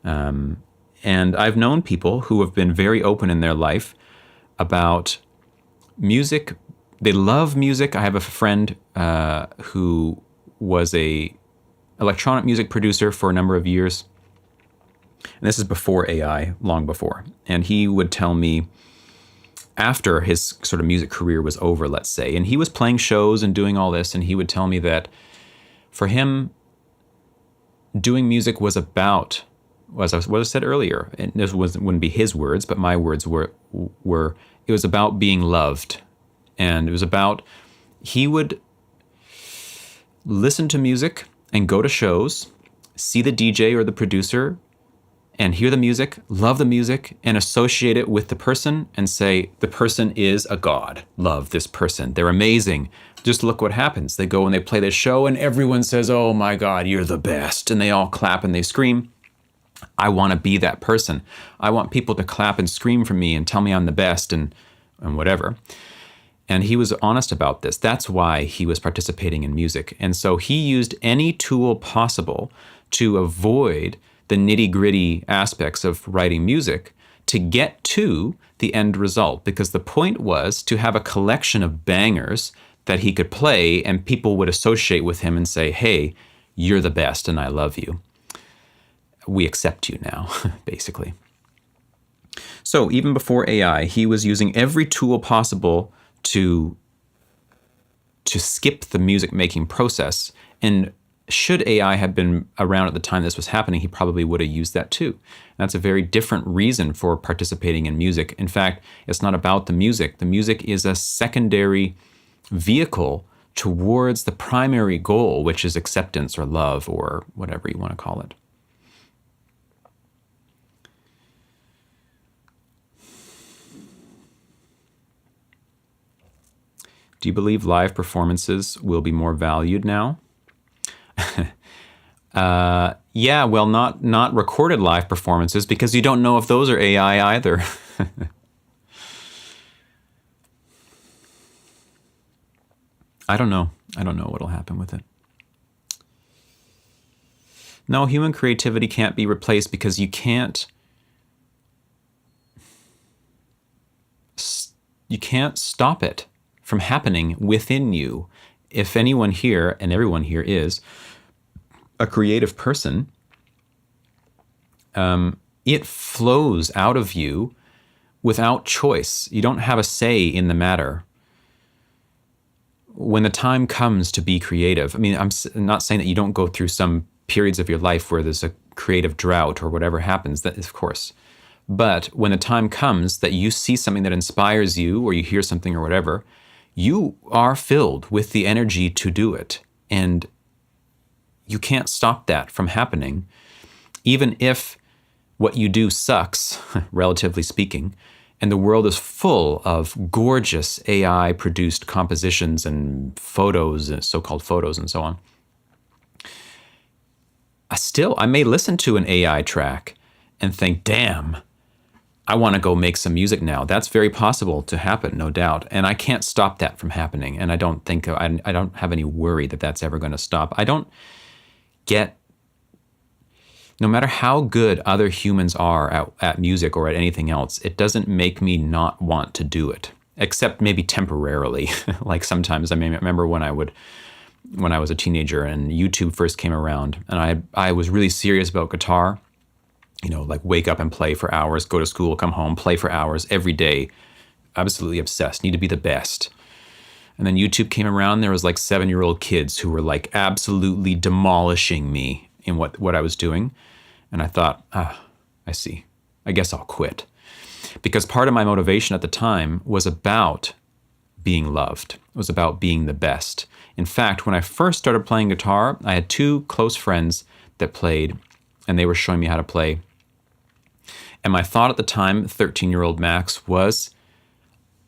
And I've known people who have been very open in their life about music. They love music. I have a friend who was a electronic music producer for a number of years. And this is before AI, long before. And he would tell me, after his sort of music career was over, let's say, and he was playing shows and doing all this, and he would tell me that for him, doing music was about, as I said earlier, and this wouldn't be his words, but my words were it was about being loved. And it was about, he would listen to music and go to shows, see the DJ or the producer, and hear the music, love the music, and associate it with the person and say, the person is a god. Love this person. They're amazing. Just look what happens. They go and they play this show and everyone says, oh my God, you're the best. And they all clap and they scream. I want to be that person. I want people to clap and scream for me and tell me I'm the best and whatever. And he was honest about this. That's why he was participating in music. And so he used any tool possible to avoid the nitty-gritty aspects of writing music to get to the end result, because the point was to have a collection of bangers that he could play and people would associate with him and say, hey, you're the best and I love you. We accept you now, basically. So even before AI, he was using every tool possible to skip the music making process. And should AI have been around at the time this was happening, he probably would have used that too. That's a very different reason for participating in music. In fact, it's not about the music. The music is a secondary vehicle towards the primary goal, which is acceptance or love or whatever you want to call it. Do you believe live performances will be more valued now? Yeah, well, not recorded live performances, because you don't know if those are AI either. I don't know. I don't know what'll happen with it. No, human creativity can't be replaced because you can't stop it from happening within you. If anyone here, and everyone here is a creative person, it flows out of you without choice. You don't have a say in the matter. When the time comes to be creative, I mean, I'm not saying that you don't go through some periods of your life where there's a creative drought or whatever happens, that of course. But when the time comes that you see something that inspires you or you hear something or whatever, you are filled with the energy to do it. And you can't stop that from happening, even if what you do sucks, relatively speaking, and the world is full of gorgeous AI-produced compositions and photos, so-called photos and so on. I may listen to an AI track and think, damn, I want to go make some music now. That's very possible to happen, no doubt. And I can't stop that from happening. And I don't have any worry that that's ever going to stop. I don't get, no matter how good other humans are at music or at anything else, it doesn't make me not want to do it, except maybe temporarily. Like sometimes, I remember when I was a teenager and YouTube first came around, and I was really serious about guitar. like wake up and play for hours, go to school, come home, play for hours every day. Absolutely obsessed, need to be the best. And then YouTube came around, there was like 7-year-old kids who were like absolutely demolishing me in what I was doing. And I thought, I see, I guess I'll quit. Because part of my motivation at the time was about being loved. It was about being the best. In fact, when I first started playing guitar, I had 2 close friends that played, and they were showing me how to play. And my thought at the time, 13-year-old Max, was,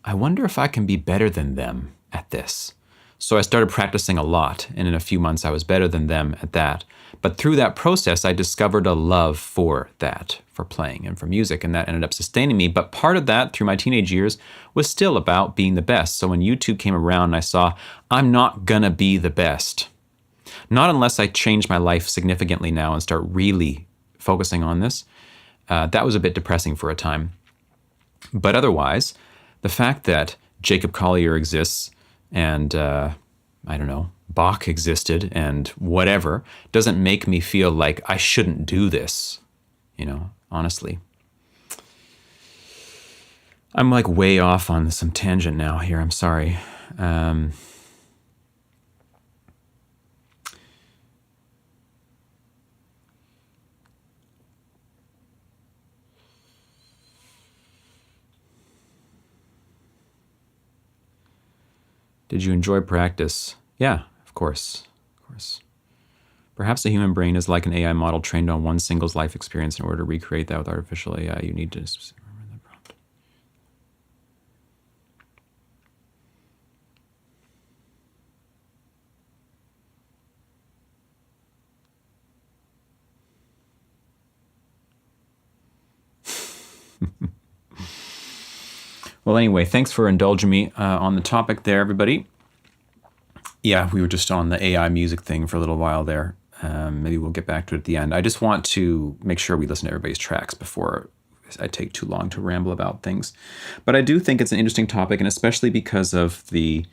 I wonder if I can be better than them at this. So I started practicing a lot, and in a few months I was better than them at that. But through that process, I discovered a love for that, for playing and for music, and that ended up sustaining me. But part of that, through my teenage years, was still about being the best. So when YouTube came around and I saw, I'm not gonna be the best. Not unless I change my life significantly now and start really focusing on this. That was a bit depressing for a time. But otherwise, the fact that Jacob Collier exists and, I don't know, Bach existed and whatever, doesn't make me feel like I shouldn't do this, honestly. I'm like way off on some tangent now here, I'm sorry. Did you enjoy practice? Yeah, of course. Perhaps the human brain is like an AI model trained on one single's life experience. In order to recreate that with artificial AI, you need to remember the prompt. Well, anyway, thanks for indulging me on the topic there, everybody. Yeah, we were just on the AI music thing for a little while there. Maybe we'll get back to it at the end. I just want to make sure we listen to everybody's tracks before I take too long to ramble about things. But I do think it's an interesting topic, and especially because of the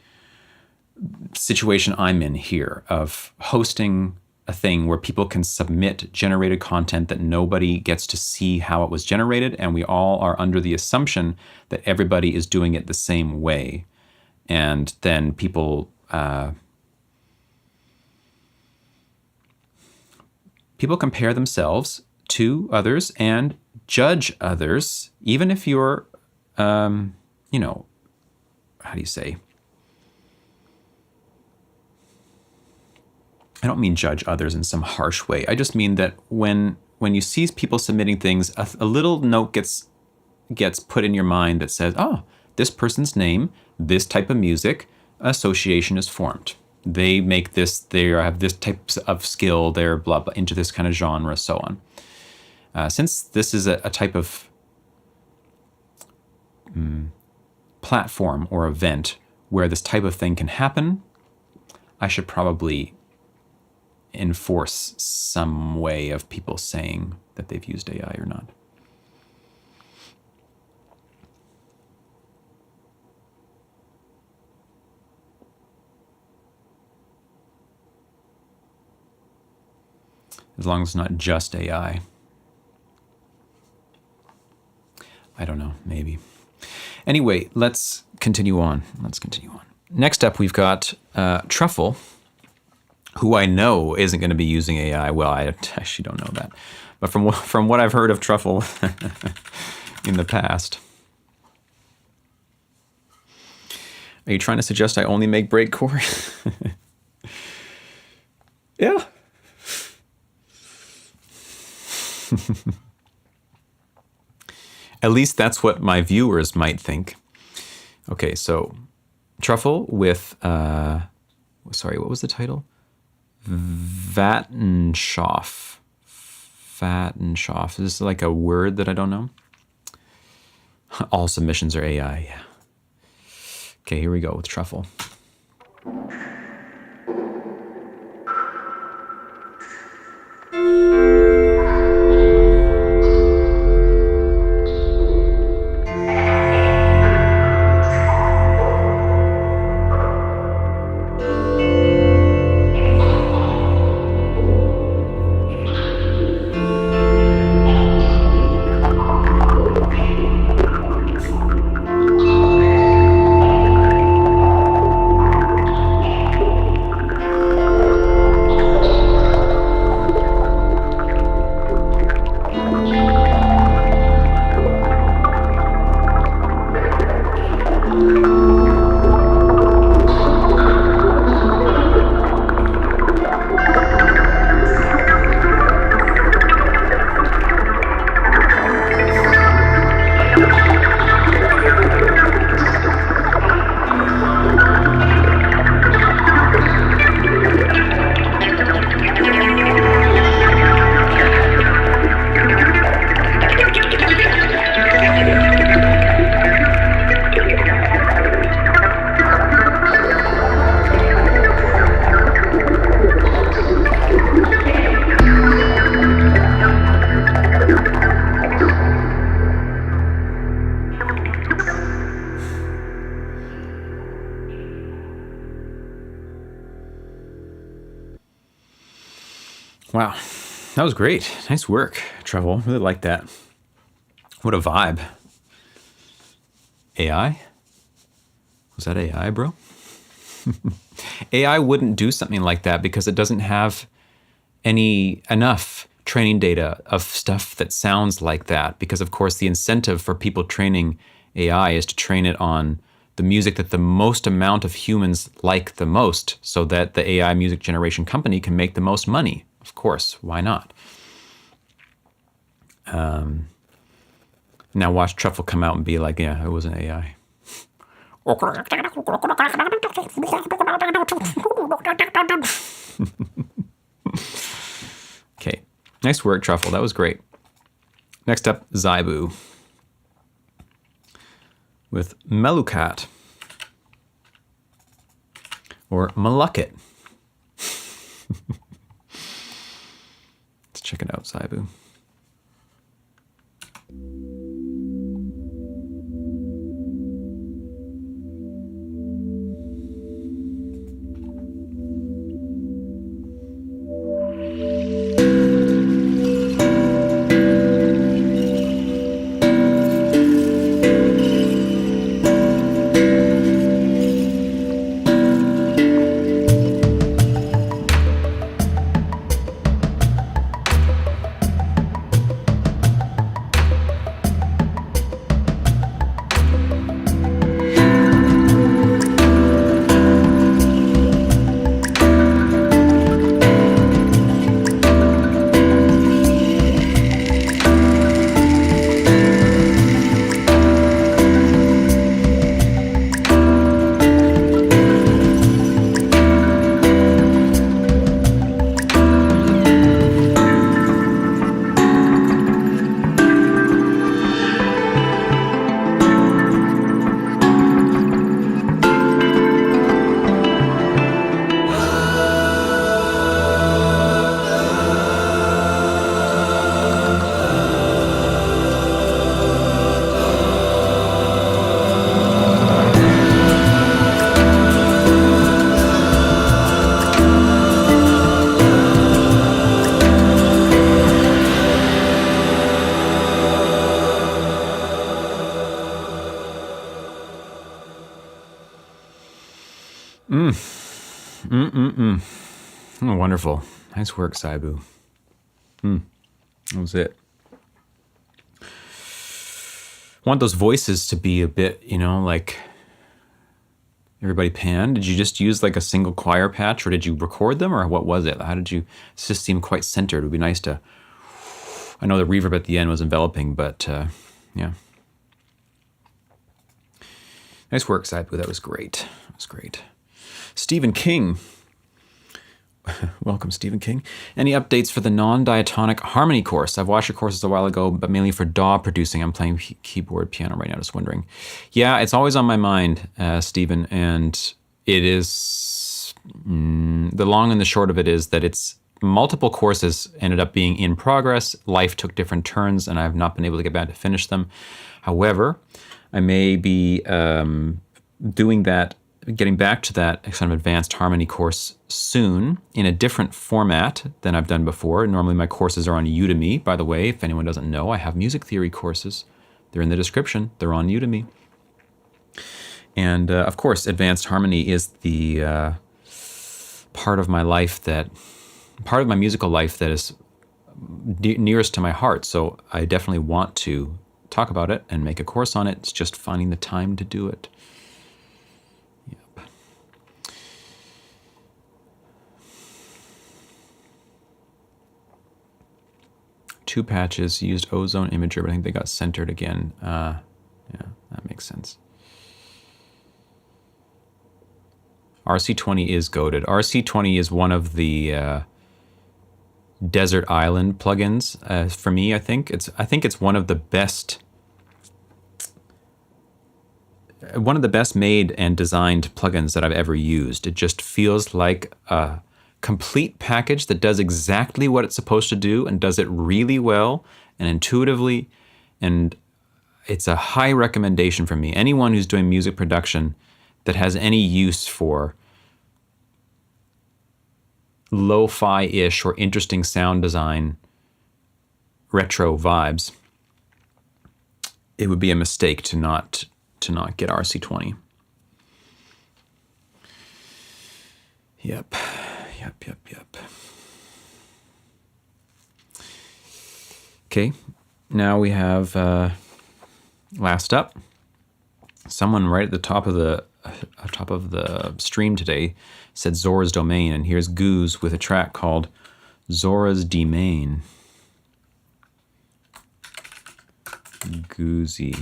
situation I'm in here of hosting a thing where people can submit generated content that nobody gets to see how it was generated, and we all are under the assumption that everybody is doing it the same way. And then people compare themselves to others and judge others, even if you're, how do you say? I don't mean judge others in some harsh way. I just mean that when you see people submitting things, a little note gets put in your mind that says, oh, this person's name, this type of music, association is formed. They make this, they have this type of skill, they're blah, blah, into this kind of genre, so on. Since this is a type of platform or event where this type of thing can happen, I should probably enforce some way of people saying that they've used AI or not. As long as it's not just AI. I don't know, maybe. Anyway, let's continue on. Next up, we've got Truffle, who I know isn't going to be using AI. Well, I actually don't know that. But from what I've heard of Truffle in the past. Are you trying to suggest I only make breakcore? Yeah. At least that's what my viewers might think. Okay, so Truffle with, sorry, what was the title? Vatenshoff. Is this like a word that I don't know? All submissions are AI, yeah. Okay, here we go with Truffle. Wow, that was great. Nice work, Trevel. Really like that. What a vibe. AI? Was that AI, bro? AI wouldn't do something like that because it doesn't have enough training data of stuff that sounds like that. Because of course the incentive for people training AI is to train it on the music that the most amount of humans like the most, so that the AI music generation company can make the most money. Of course, why not? Now watch Truffle come out and be like, yeah, it was an AI. Okay, nice work, Truffle. That was great. Next up, Zaibu with Melukat or Malukit. Let's check it out, Zaibu. Oh, wonderful. Nice work, Zaibu. That was it. Want those voices to be a bit, like everybody panned. Did you just use like a single choir patch, or did you record them, or what was it? How did you? It just seemed quite centered. It would be nice to. I know the reverb at the end was enveloping, but yeah. Nice work, Zaibu. That was great. That was great. Stephen King. Welcome, Stephen King. Any updates for the non-diatonic harmony course? I've watched your courses a while ago, but mainly for DAW producing. I'm playing keyboard piano right now, just wondering. Yeah, it's always on my mind, Stephen, and it is... the long and the short of it is that it's multiple courses ended up being in progress. Life took different turns, and I've not been able to get back to finish them. However, I may be doing that, getting back to that kind of advanced harmony course soon in a different format than I've done before. Normally my courses are on Udemy, by the way. If anyone doesn't know, I have music theory courses. They're in the description. They're on Udemy. And of course, advanced harmony is the part of my musical life that is nearest to my heart. So I definitely want to talk about it and make a course on it. It's just finding the time to do it. 2 patches, used ozone imager, but I think they got centered again. Yeah, that makes sense. RC20 is goated. RC20 is one of the desert island plugins for me. I think it's one of the best made and designed plugins that I've ever used. It just feels like a complete package that does exactly what it's supposed to do and does it really well and intuitively, and it's a high recommendation for me. Anyone who's doing music production that has any use for lo-fi-ish or interesting sound design, retro vibes, it would be a mistake to not get RC20. Yep. Okay, now we have last up. Someone right at the top of the stream today said Zora's Domain, and here's Goose with a track called Zora's Domain. Goozy.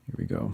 Here we go.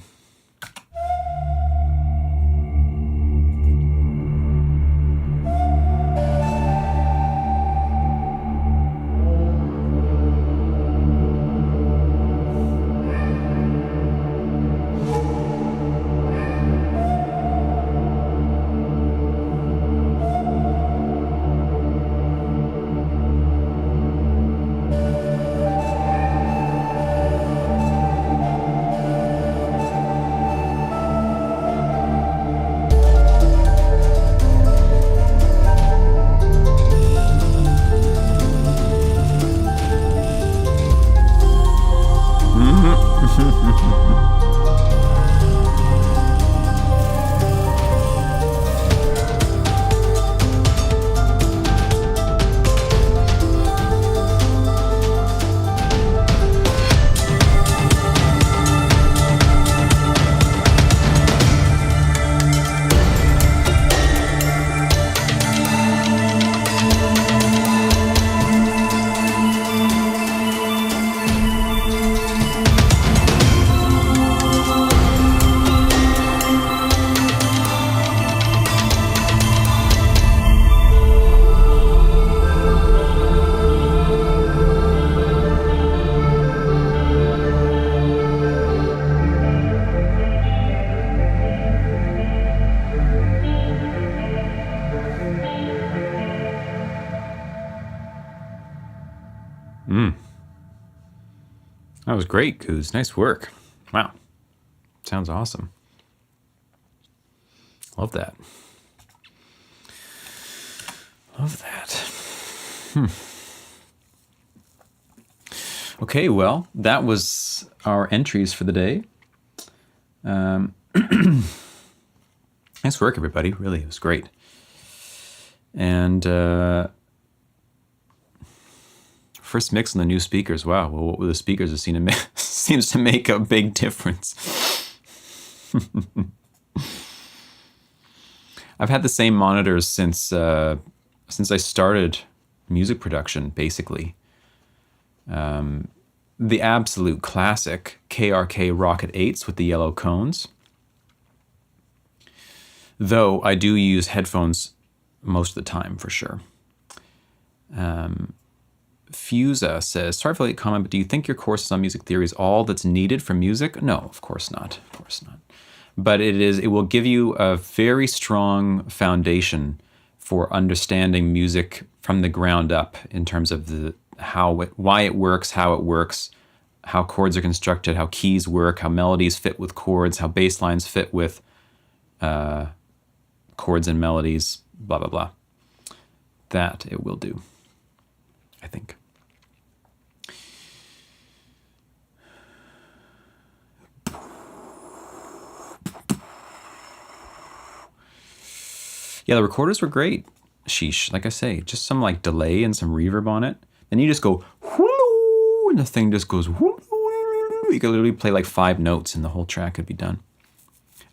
That was great, Goose. Nice work. Wow. Sounds awesome. Love that. Love that. Okay, well, that was our entries for the day. Nice work, everybody. Really, it was great. And first mix on the new speakers. Wow, well, what were the speakers? It seems to make a big difference. I've had the same monitors since I started music production, basically. The absolute classic KRK Rocket 8s with the yellow cones. Though I do use headphones most of the time, for sure. Fusa says, sorry for the late comment, but do you think your courses on music theory is all that's needed for music? No, of course not. Of course not. But it will give you a very strong foundation for understanding music from the ground up in terms of why it works, how chords are constructed, how keys work, how melodies fit with chords, how bass lines fit with chords and melodies, blah, blah, blah. That it will do, I think. Yeah, the recorders were great. Sheesh, like I say, just some like delay and some reverb on it. Then you just go, and the thing just goes, you could literally play like 5 notes and the whole track could be done.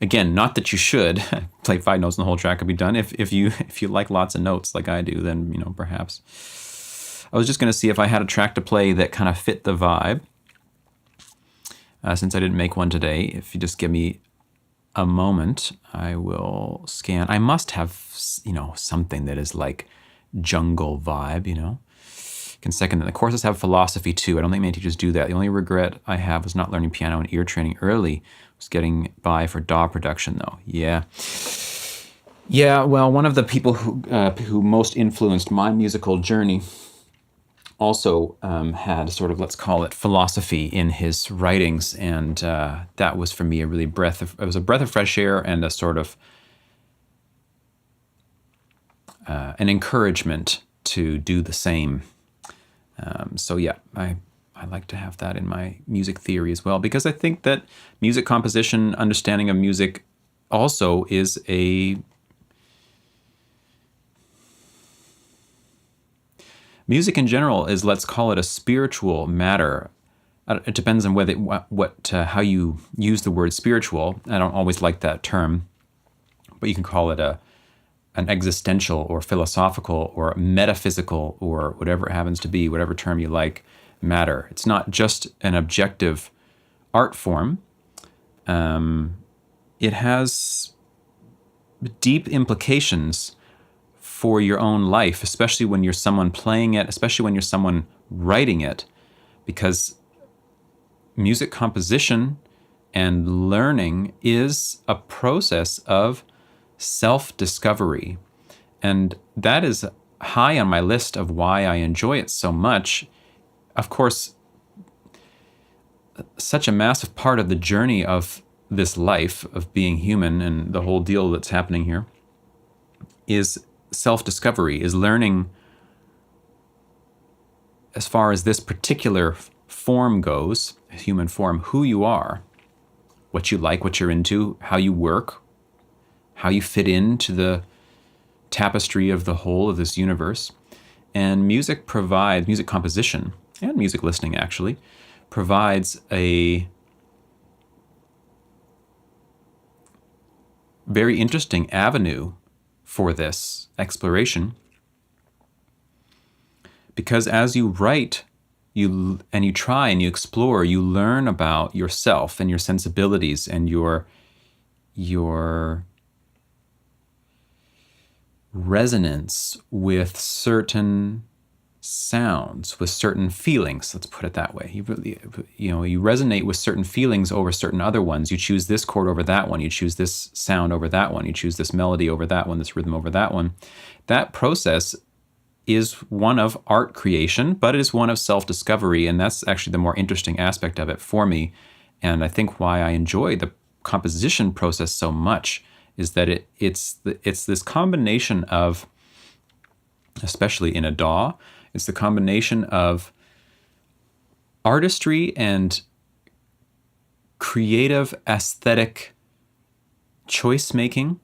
Again, not that you should play 5 notes and the whole track could be done. If you like lots of notes like I do, then, perhaps. I was just going to see if I had a track to play that kind of fit the vibe. Since I didn't make one today, if you just give me a moment, I will scan. I must have, something that is like jungle vibe, Can second that. The courses have philosophy too. I don't think many teachers do that. The only regret I have was not learning piano and ear training early. Was getting by for DAW production though. Yeah. Yeah, well, one of the people who most influenced my musical journey also had sort of, let's call it, philosophy in his writings, and that was for me it was a breath of fresh air and a sort of an encouragement to do the same. So yeah, I like to have that in my music theory as well, because I think that music composition, understanding of music, also is music in general is, let's call it, a spiritual matter. It depends on whether how you use the word spiritual. I don't always like that term, but you can call it an existential or philosophical or metaphysical or whatever it happens to be, whatever term you like, matter. It's not just an objective art form. It has deep implications for your own life, especially when you're someone playing it, especially when you're someone writing it, because music composition and learning is a process of self-discovery. And that is high on my list of why I enjoy it so much. Of course, such a massive part of the journey of this life of being human and the whole deal that's happening here is self-discovery, is learning, as far as this particular form goes, human form, who you are, what you like, what you're into, how you work, how you fit into the tapestry of the whole of this universe. And music composition and music listening actually provides a very interesting avenue for this exploration, because as you write, you try and you explore, you learn about yourself and your sensibilities and your resonance with certain sounds, with certain feelings. Let's put it that way. You resonate with certain feelings over certain other ones. You choose this chord over that one. You choose this sound over that one. You choose this melody over that one, this rhythm over that one. That process is one of art creation, but it is one of self-discovery, and that's actually the more interesting aspect of it for me. And I think why I enjoy the composition process so much is that it's this combination of, especially in a DAW, it's the combination of artistry and creative aesthetic choice making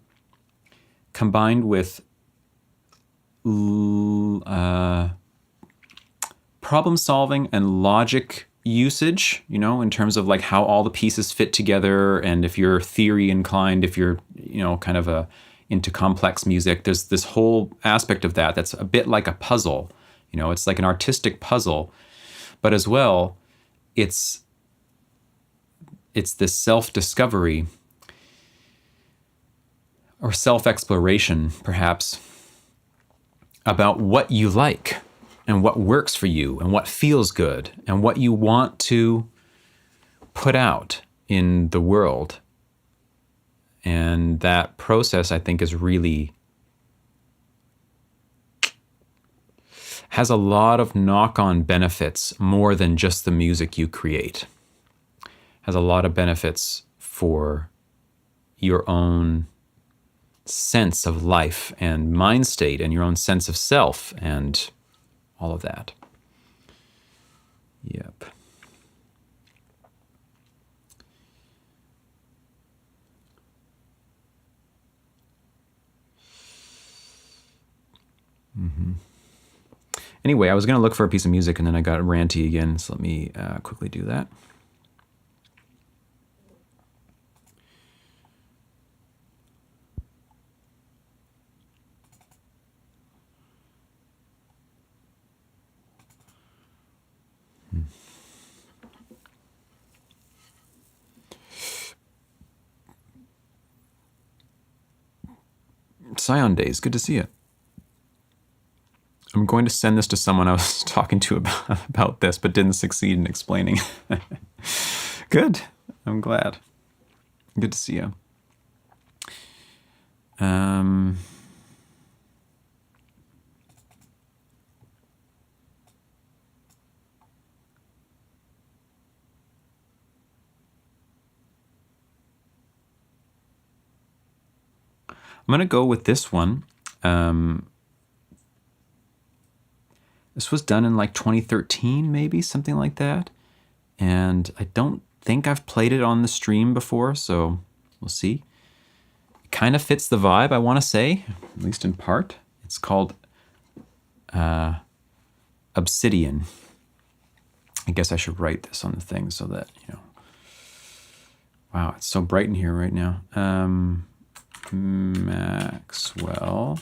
combined with problem solving and logic usage, in terms of like how all the pieces fit together, and if you're theory inclined, if you're kind of into complex music, there's this whole aspect of that that's a bit like a puzzle. It's like an artistic puzzle, but as well, it's this self-discovery or self-exploration, perhaps, about what you like and what works for you and what feels good and what you want to put out in the world. And that process, I think, is really has a lot of knock-on benefits more than just the music you create. Has a lot of benefits for your own sense of life and mind state and your own sense of self and all of that. Yep. Anyway, I was going to look for a piece of music and then I got ranty again, so let me quickly do that. Scion Days, good to see you. I'm going to send this to someone I was talking to about this, but didn't succeed in explaining. Good. I'm glad. Good to see you. I'm going to go with this one. This was done in like 2013, maybe, something like that. And I don't think I've played it on the stream before, so we'll see. It kind of fits the vibe, I want to say, at least in part. It's called Obsidian. I guess I should write this on the thing so that, Wow, it's so bright in here right now. Maxwell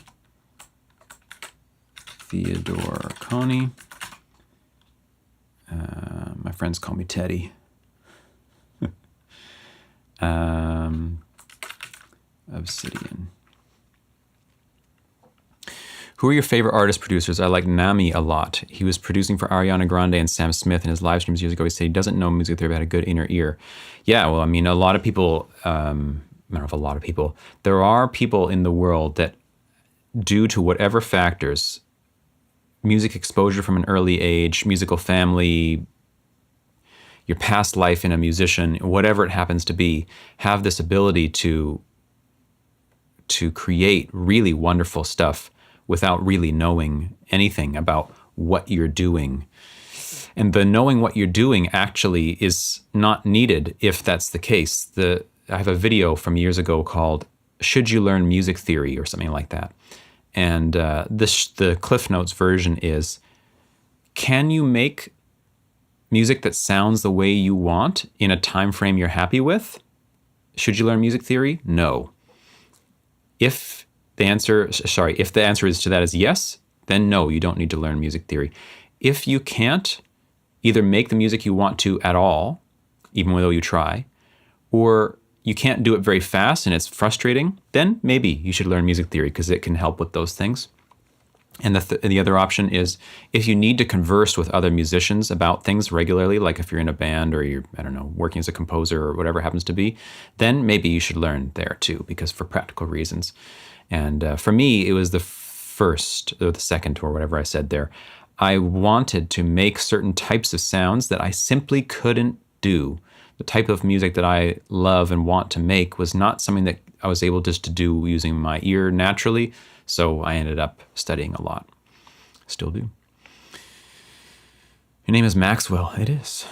Theodore Konyi. My friends call me Teddy. Obsidian. Who are your favorite artist producers? I like Nami a lot. He was producing for Ariana Grande and Sam Smith in his live streams years ago. He said he doesn't know music theory, but had a good inner ear. Yeah, well, I mean, a lot of people, I don't know if a lot of people, there are people in the world that, due to whatever factors, music exposure from an early age, musical family, your past life in a musician, whatever it happens to be, have this ability to create really wonderful stuff without really knowing anything about what you're doing. And the knowing what you're doing actually is not needed if that's the case. I have a video from years ago called Should You Learn Music Theory or something like that. And the Cliff Notes version is, can you make music that sounds the way you want in a time frame you're happy with? Should you learn music theory? No. If the answer is to that is yes, then no, you don't need to learn music theory. If you can't either make the music you want to at all, even though you try, or you can't do it very fast and it's frustrating, then maybe you should learn music theory because it can help with those things. And the other option is if you need to converse with other musicians about things regularly, like if you're in a band or you're, I don't know, working as a composer or whatever it happens to be, then maybe you should learn there too, because for practical reasons. And for me, it was the first or the second or whatever I said there. I wanted to make certain types of sounds that I simply couldn't do. The type of music that I love and want to make was not something that I was able just to do using my ear naturally. So I ended up studying a lot. Still do. Your name is Maxwell. It is.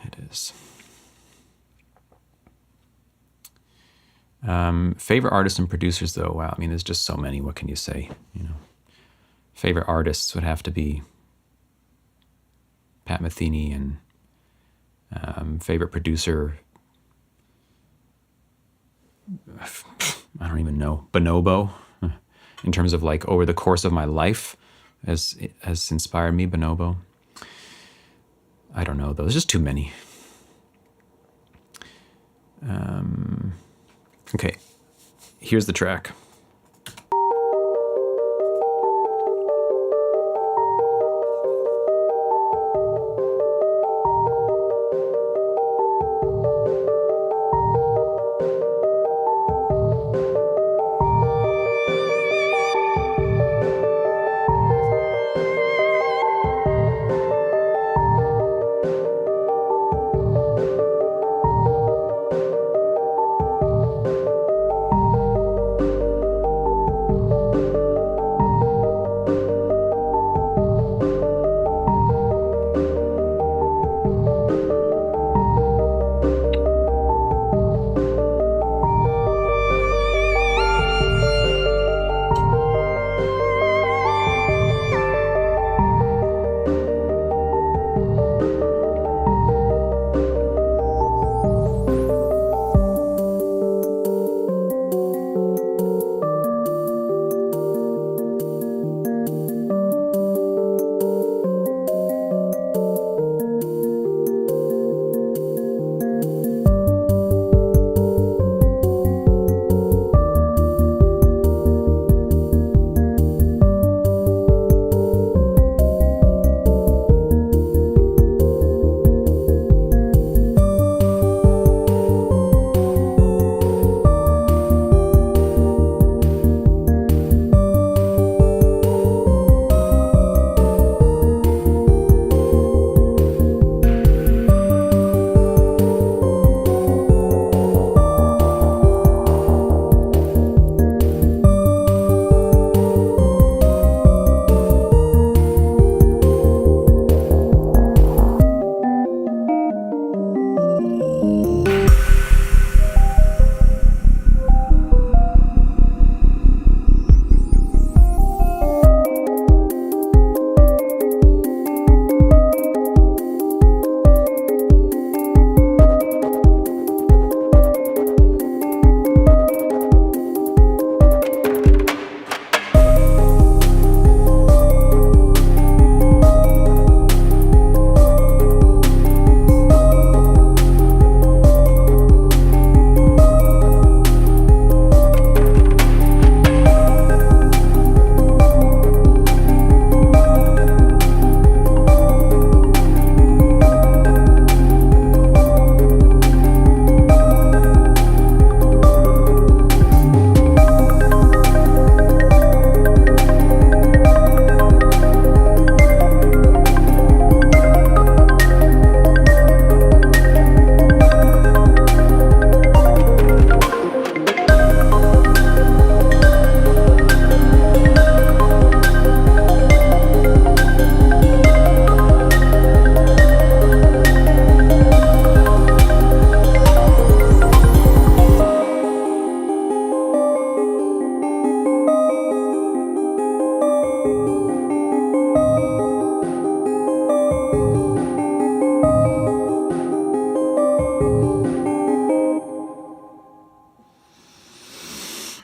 It is. Favorite artists and producers, though. Wow, I mean, there's just so many. What can you say? Favorite artists would have to be Pat Metheny, and favorite producer, I don't even know, Bonobo. In terms of like over the course of my life has inspired me, Bonobo. I don't know, though. There's just too many. Okay, here's the track.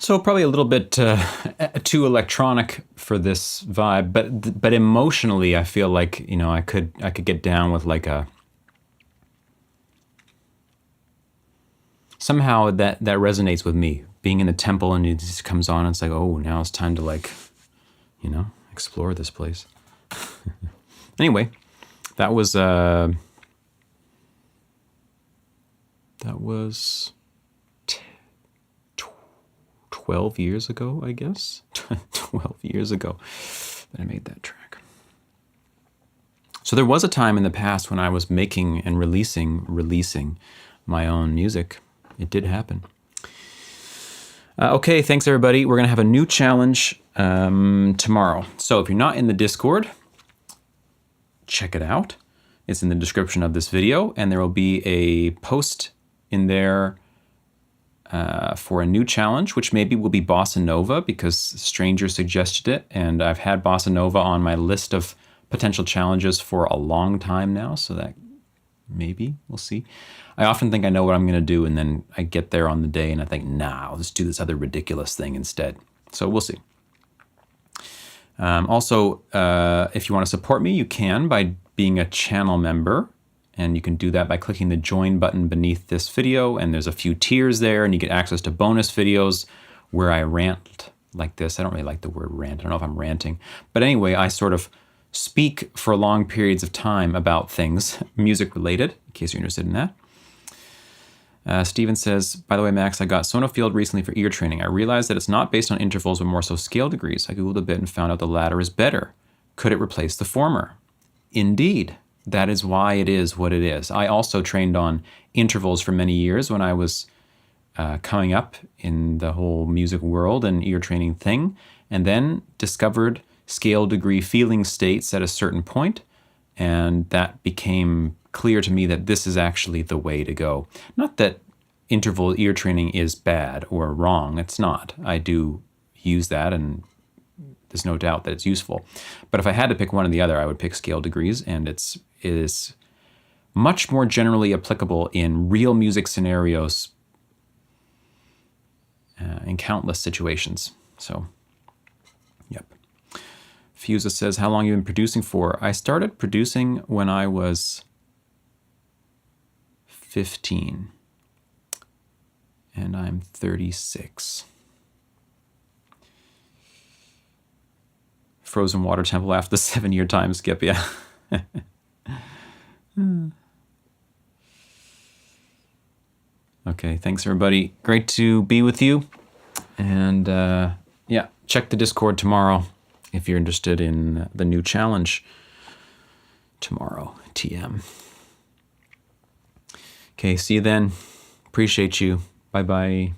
So probably a little bit too electronic for this vibe, but emotionally, I feel like I could get down with like a somehow that resonates with me. Being in the temple and it just comes on, and it's like, oh, now it's time to like, explore this place. Anyway, that was 12 years ago, I guess. 12 years ago that I made that track. So there was a time in the past when I was making and releasing my own music. It did happen. Okay, thanks everybody. We're going to have a new challenge tomorrow. So if you're not in the Discord, check it out. It's in the description of this video, and there will be a post in there for a new challenge, which maybe will be Bossa Nova because Stranger suggested it, and I've had Bossa Nova on my list of potential challenges for a long time now, so that maybe, we'll see. I often think I know what I'm going to do, and then I get there on the day and I think, nah, let's do this other ridiculous thing instead. So we'll see. Also, if you want to support me, you can by being a channel member. And you can do that by clicking the join button beneath this video. And there's a few tiers there, and you get access to bonus videos where I rant like this. I don't really like the word rant. I don't know if I'm ranting. But anyway, I sort of speak for long periods of time about things music related, in case you're interested in that. Steven says, by the way, Max, I got Sonofield recently for ear training. I realized that it's not based on intervals, but more so scale degrees. I Googled a bit and found out the latter is better. Could it replace the former? Indeed. That is why it is what it is. I also trained on intervals for many years when I was coming up in the whole music world and ear training thing, and then discovered scale degree feeling states at a certain point, and that became clear to me that this is actually the way to go. Not that interval ear training is bad or wrong. It's not. I do use that, and there's no doubt that it's useful. But if I had to pick one or the other, I would pick scale degrees, and it is much more generally applicable in real music scenarios in countless situations. So, yep. Fusa says, how long have you been producing for? I started producing when I was 15, and I'm 36. Frozen water temple after the 7-year time skip, yeah. Okay, thanks everybody. Great to be with you. And yeah, check the Discord tomorrow if you're interested in the new challenge tomorrow, TM. Okay, see you then. Appreciate you. Bye-bye.